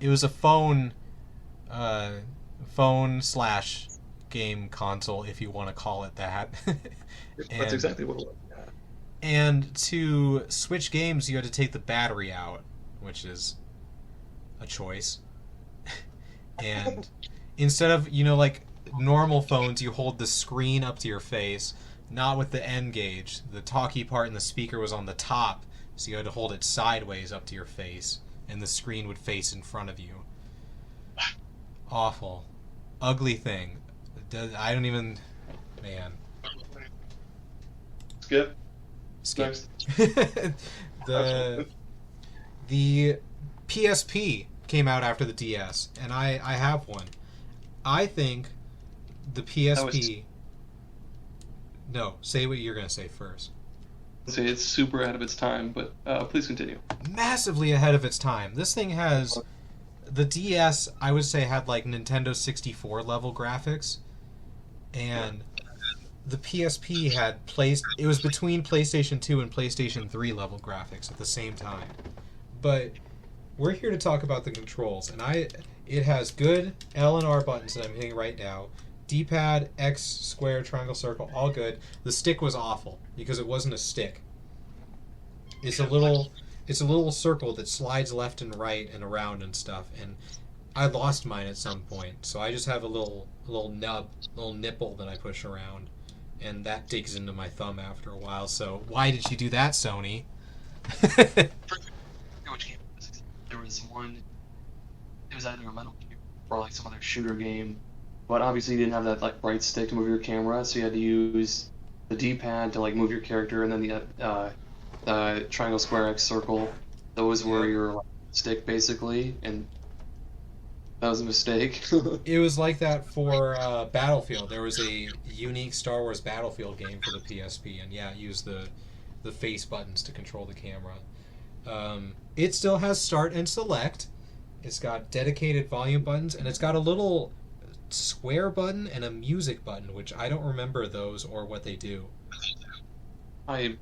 was a phone slash game console, if you want to call it that. That's exactly what it was. And to switch games, you had to take the battery out, which is a choice. And instead of like normal phones, you hold the screen up to your face. not with the N gauge. The talkie part in the speaker was on the top, so you had to hold it sideways up to your face, and the screen would face in front of you. Awful. Ugly thing. I don't even... Man. Skip. Next. The PSP came out after the DS, and I have one. I think the PSP... No, say what you're going to say first. Say it's super ahead of its time, but please continue. Massively ahead of its time. This thing has... The DS, I would say, had like Nintendo 64 level graphics, and the PSP had it was between PlayStation 2 and PlayStation 3 level graphics at the same time. But we're here to talk about the controls, and it has good L and R buttons that I'm hitting right now. D-pad, X, square, triangle, circle, all good. The stick was awful because it wasn't a stick. It's a little circle that slides left and right and around and stuff, and I lost mine at some point, so I just have a little nipple that I push around, and that digs into my thumb after a while. So why did you do that, Sony? Which game was it? There was one. It was either a Metal Gear or like some other shooter game, But obviously you didn't have that like right stick to move your camera, so you had to use the D-pad to like move your character, and then the triangle, square, X, circle. Those were your like, stick basically, and that was a mistake. It was like that for Battlefield. There was a unique Star Wars Battlefield game for the PSP, and yeah, it used the face buttons to control the camera. It still has start and select. It's got dedicated volume buttons, and it's got a little square button and a music button, which I don't remember those or what they do. I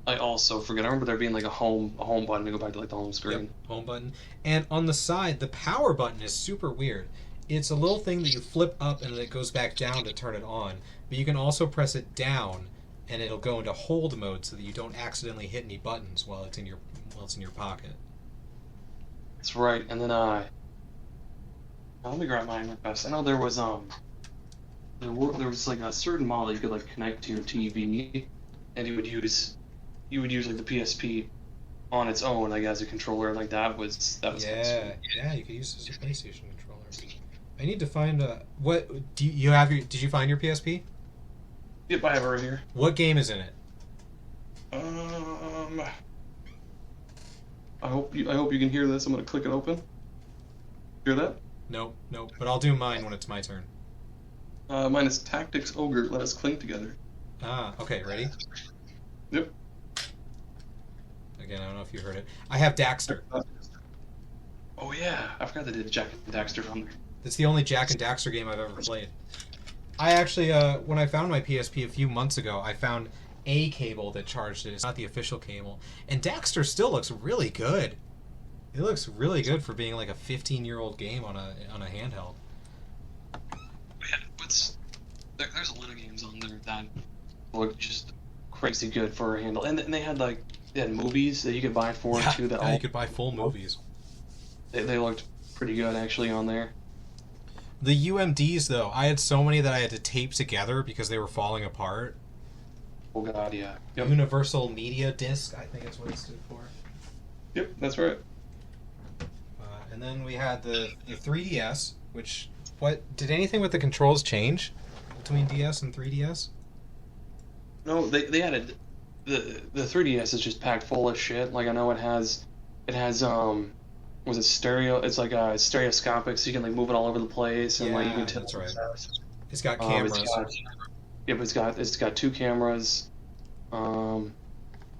also forget. I remember there being like a home button to go back to like the home screen. Yep, home button. And on the side, the power button is super weird. It's a little thing that you flip up and then it goes back down to turn it on. But you can also press it down and it'll go into hold mode so that you don't accidentally hit any buttons while it's in your pocket. That's right. And then let me grab mine real fast. I know there was there was like a certain model you could like connect to your TV, and you would use like the PSP on its own, like as a controller. Like that was yeah, you could use this as a PlayStation controller. I need to find what do you have your? Did you find your PSP? Yep, I have it right here. What game is in it? I hope you can hear this. I'm gonna click it open. Hear that? Nope. But I'll do mine when it's my turn. Mine is Tactics Ogre. Let us cling together. Ah, okay. Ready? Yep. Again, I don't know if you heard it. I have Daxter. Oh yeah, I forgot they did Jack and Daxter on there. That's the only Jack and Daxter game I've ever played. I actually, when I found my PSP a few months ago, I found a cable that charged it. It's not the official cable. And Daxter still looks really good. It looks really good for being like a 15-year-old game on a handheld. Man, there's a lot of games on there that look just crazy good for a handle. And they had movies that you could buy for it too. Yeah, you could buy full movies. They looked pretty good actually on there. The UMDs though, I had so many that I had to tape together because they were falling apart. Oh god, yeah. Yep. Universal Media Disc, I think that's what it stood for. Yep, that's right. And then we had the 3DS, which did anything with the controls change between DS and 3DS? No, they added the 3DS is just packed full of shit. Like I know it has was it stereo? It's like stereoscopic, so you can like move it all over the place and like you can tell. That's right. It's got cameras. It's got two cameras.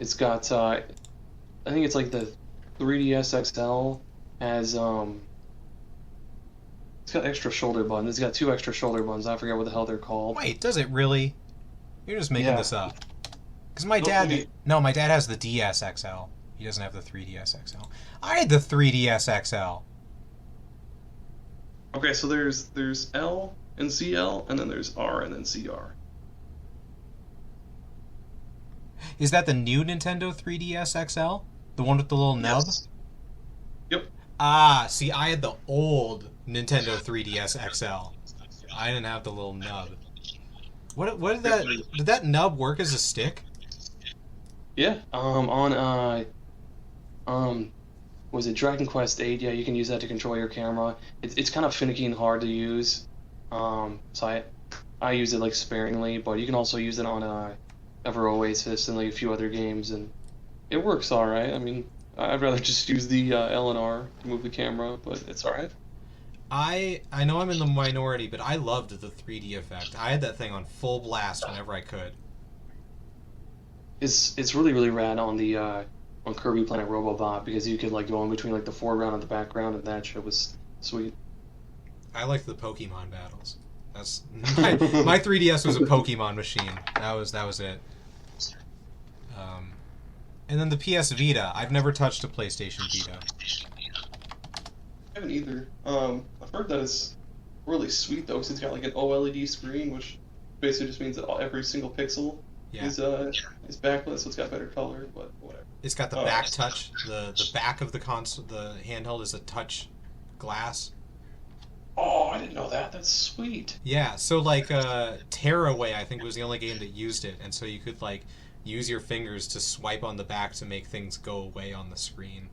It's got I think it's like the 3DS XL has it's got extra shoulder buttons. It's got two extra shoulder buttons. I forget what the hell they're called. Wait, does it really? You're just making this up. Because my dad has the DS XL. He doesn't have the 3DS XL. I had the 3DS XL. Okay, so there's L and CL, and then there's R and then CR. Is that the new Nintendo 3DS XL? The one with the little nub? Yes. Yep. Ah, see, I had the old Nintendo 3DS XL. I didn't have the little nub. What did that nub work as a stick? Yeah. Was it Dragon Quest 8? Yeah, you can use that to control your camera. It's kind of finicky and hard to use. So I use it like sparingly, but you can also use it on Ever Oasis and like a few other games, and it works all right. I mean, I'd rather just use the L and R to move the camera, but it's all right. I know I'm in the minority, but I loved the 3D effect. I had that thing on full blast whenever I could. It's really really rad on the on Kirby Planet Robobot, because you could like go in between like the foreground and the background, and that shit was sweet. I liked the Pokemon battles. That's my 3DS was a Pokemon machine. That was it. And then the PS Vita. I've never touched a PlayStation Vita. I haven't either. I've heard that it's really sweet though, because it's got like an OLED screen, which basically just means that every single pixel is backlit, so it's got better color. But whatever. It's got the back touch. The back of the console, the handheld, is a touch glass. Oh, I didn't know that. That's sweet. Yeah, so like Tearaway, I think, was the only game that used it, and so you could like use your fingers to swipe on the back to make things go away on the screen.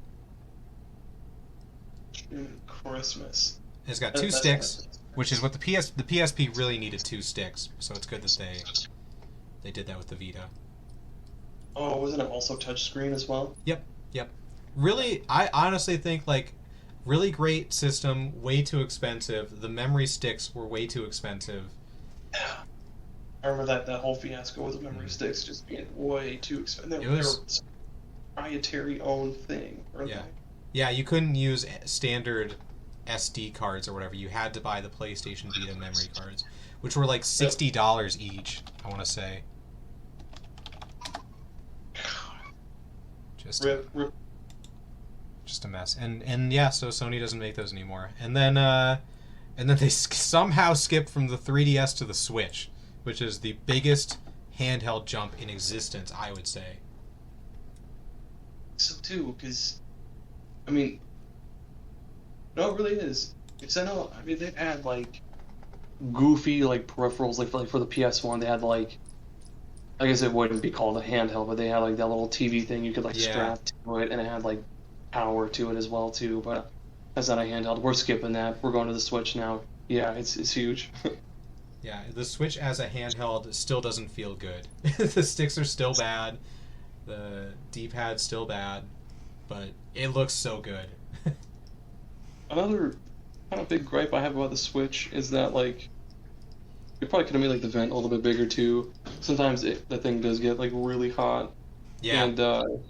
Christmas. It's got two sticks, which is what the PSP really needed, two sticks. So it's good that they did that with the Vita. Oh, wasn't it also touchscreen as well? Yep. Really, I honestly think like really great system, way too expensive. The memory sticks were way too expensive. Yeah. I remember that whole fiasco with the memory sticks just being way too expensive. They were proprietary owned thing. Yeah, you couldn't use standard SD cards or whatever. You had to buy the PlayStation Vita memory cards, which were like $60 each, I want to say. Just a mess. And yeah, so Sony doesn't make those anymore. And then they somehow skipped from the 3DS to the Switch, which is the biggest handheld jump in existence, I would say. So too, because I mean, no, it really is. Because I mean, they've had like Goofy like peripherals, like for the PS1, they had like, I guess it wouldn't be called a handheld, but they had like that little TV thing you could like strap to it, and it had like power to it as well too. But that's not a handheld. We're skipping that. We're going to the Switch now. Yeah, it's huge. Yeah, the Switch as a handheld still doesn't feel good. The sticks are still bad. The D-pad's still bad. But it looks so good. Another kind of big gripe I have about the Switch is that, like, it probably could have made, like, the vent a little bit bigger, too. Sometimes the thing does get, like, really hot. Yeah. And, well,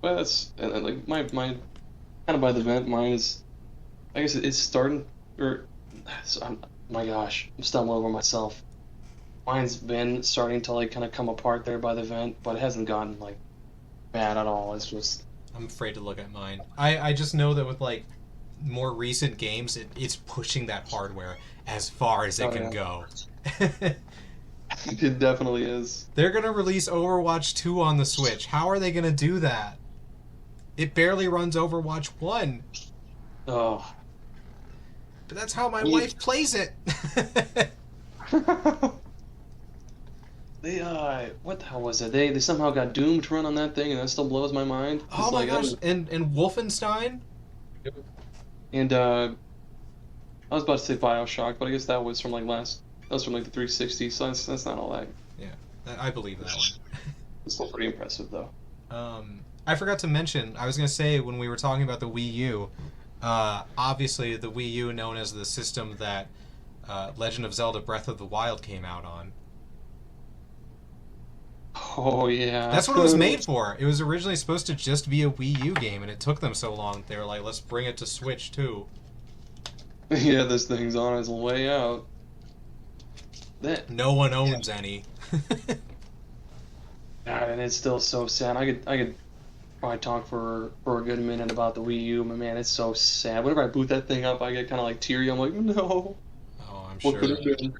that's, and like, my kind of by the vent, mine is, I guess it's starting, or, my gosh, I'm stumbling over myself. Mine's been starting to, like, kind of come apart there by the vent, but it hasn't gotten, like, bad at all. It's just... I'm afraid to look at mine. I just know that with, like, more recent games, it's pushing that hardware as far as it can go. It definitely is. They're going to release Overwatch 2 on the Switch. How are they going to do that? It barely runs Overwatch 1. Oh. But that's how my wife plays it. They what the hell was it? They somehow got Doom to run on that thing, and that still blows my mind. Oh my gosh! And Wolfenstein. And I was about to say BioShock, but I guess that was from like the 360, so that's not all that. Yeah, I believe that one. It's still pretty impressive though. I forgot to mention. I was gonna say when we were talking about the Wii U, obviously the Wii U, known as the system that Legend of Zelda: Breath of the Wild came out on. Oh, yeah. That's what it was made for. It was originally supposed to just be a Wii U game, and it took them so long. They were like, let's bring it to Switch, too. Yeah, this thing's on its way out. No one owns any. God, and it's still so sad. I could probably talk for a good minute about the Wii U, but man, it's so sad. Whenever I boot that thing up, I get kind of like teary. I'm like, no. Oh, I'm what sure. Could have been?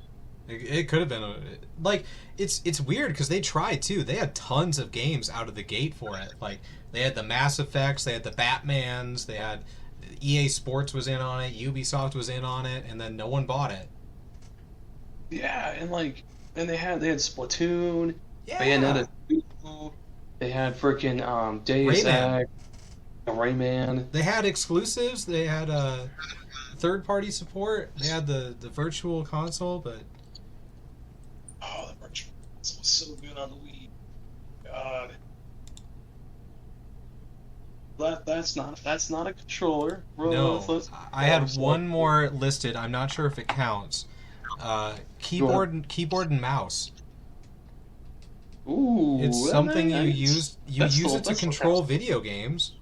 It could have been like it's weird because they tried too. They had tons of games out of the gate for it. Like they had the Mass Effects, they had the Batmans, they had EA Sports was in on it, Ubisoft was in on it, and then no one bought it. Yeah, and they had Splatoon. Yeah. They had They had freaking Deus Rayman. Ex, Rayman. They had exclusives. They had third-party support. They had the virtual console, but Oh, the virtual console was so good on the Wii. God. That's not a controller. Bro, no. I had one more listed. I'm not sure if it counts. Keyboard and mouse. Ooh, It's something you use. You that's use cool. it to That's control counts. video games.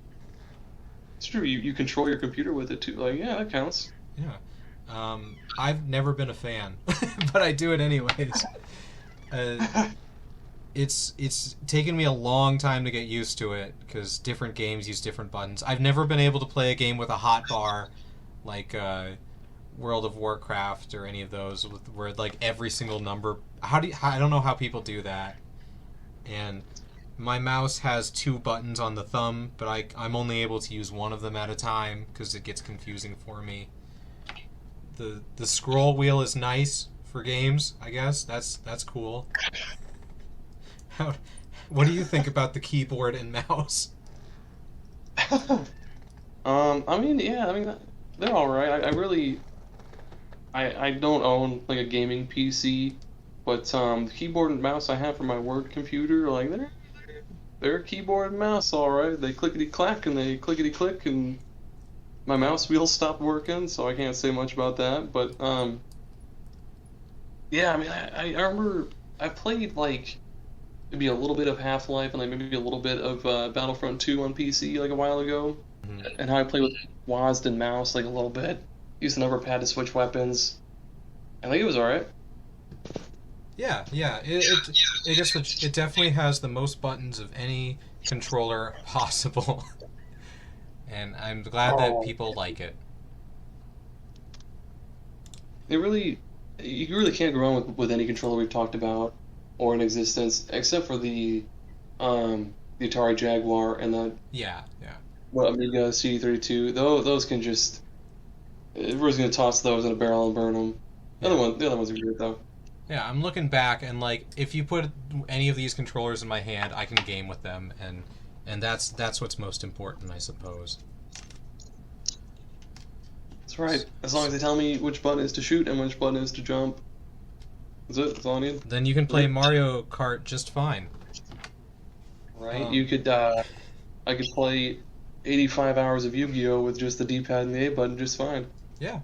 It's true. You control your computer with it too. Like, yeah, that counts. Yeah. I've never been a fan, but I do it anyways. It's taken me a long time to get used to it because different games use different buttons. I've never been able to play a game with a hotbar like World of Warcraft or any of those where like every single number. I don't know how people do that. And my mouse has 2 buttons on the thumb, but I'm only able to use one of them at a time because it gets confusing for me. The scroll wheel is nice for games, I guess. That's cool. What do you think about the keyboard and mouse? I mean, yeah, I mean, they're all right. I don't own like a gaming PC, but the keyboard and mouse I have for my work computer, like they're keyboard and mouse, all right. They clickety clack and they clickety click, and my mouse wheel stopped working, so I can't say much about that. But yeah, I mean, I remember I played like maybe a little bit of Half-Life and like maybe a little bit of Battlefront 2 on PC like a while ago, and how I played with WASD and mouse like a little bit. Used an overpad to switch weapons. I think it was alright. Yeah. It definitely has the most buttons of any controller possible, and I'm glad that people like it. You really can't go wrong with any controller we've talked about or in existence, except for the Atari Jaguar and the Amiga Cd32. Those can just everyone's gonna toss those in a barrel and burn them. The other ones are good though. Yeah, I'm looking back and like if you put any of these controllers in my hand, I can game with them, and that's what's most important, I suppose. That's right. As long as they tell me which button is to shoot and which button is to jump. That's it. That's all I need. Then you can play Mario Kart just fine. Right? You could I could play 85 hours of Yu-Gi-Oh with just the D-pad and the A button just fine. Yeah.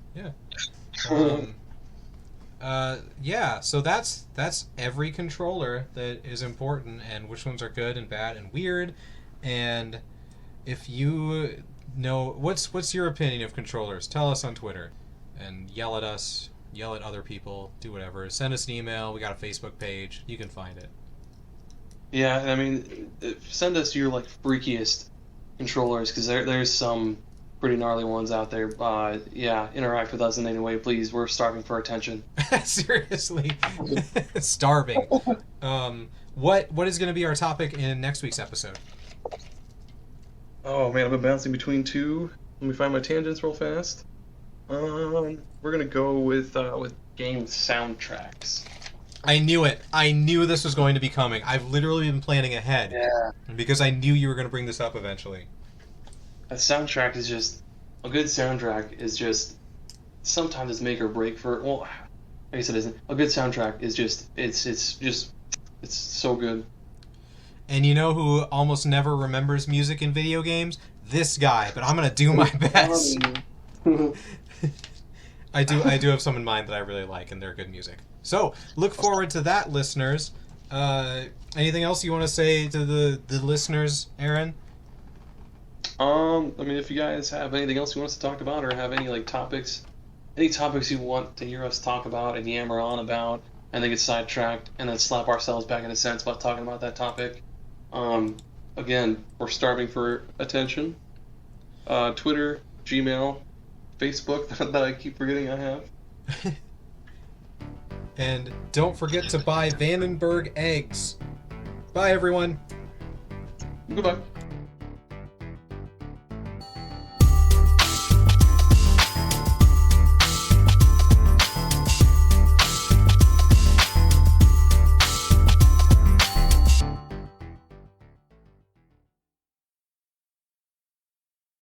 So that's every controller that is important and which ones are good and bad and weird. And if you know what's your opinion of controllers, tell us on Twitter and yell at us, yell at other people, do whatever. Send us an email. We got a Facebook page. You can find it. Yeah, I mean, send us your like freakiest controllers because there's some pretty gnarly ones out there. Yeah, interact with us in any way, please. We're starving for attention. Seriously, starving. What is going to be our topic in next week's episode? Oh man, I've been bouncing between two. Let me find my tangents real fast. We're gonna go with game soundtracks. I knew it. I knew this was going to be coming. I've literally been planning ahead. Yeah. Because I knew you were going to bring this up eventually. A soundtrack is just a good soundtrack is just sometimes it's make or break for well, I guess it isn't. A good soundtrack is just it's so good. And you know who almost never remembers music in video games? This guy. But I'm going to do my best. I do have some in mind that I really like, and they're good music. So, look forward to that, listeners. Anything else you want to say to the listeners, Aaron? I mean, if you guys have anything else you want us to talk about, or have any topics you want to hear us talk about and yammer on about, and then get sidetracked, and then slap ourselves back in a sense about talking about that topic. Again, we're starving for attention. Twitter, Gmail, Facebook that I keep forgetting I have. And don't forget to buy Vandenberg eggs. Bye, everyone. Goodbye.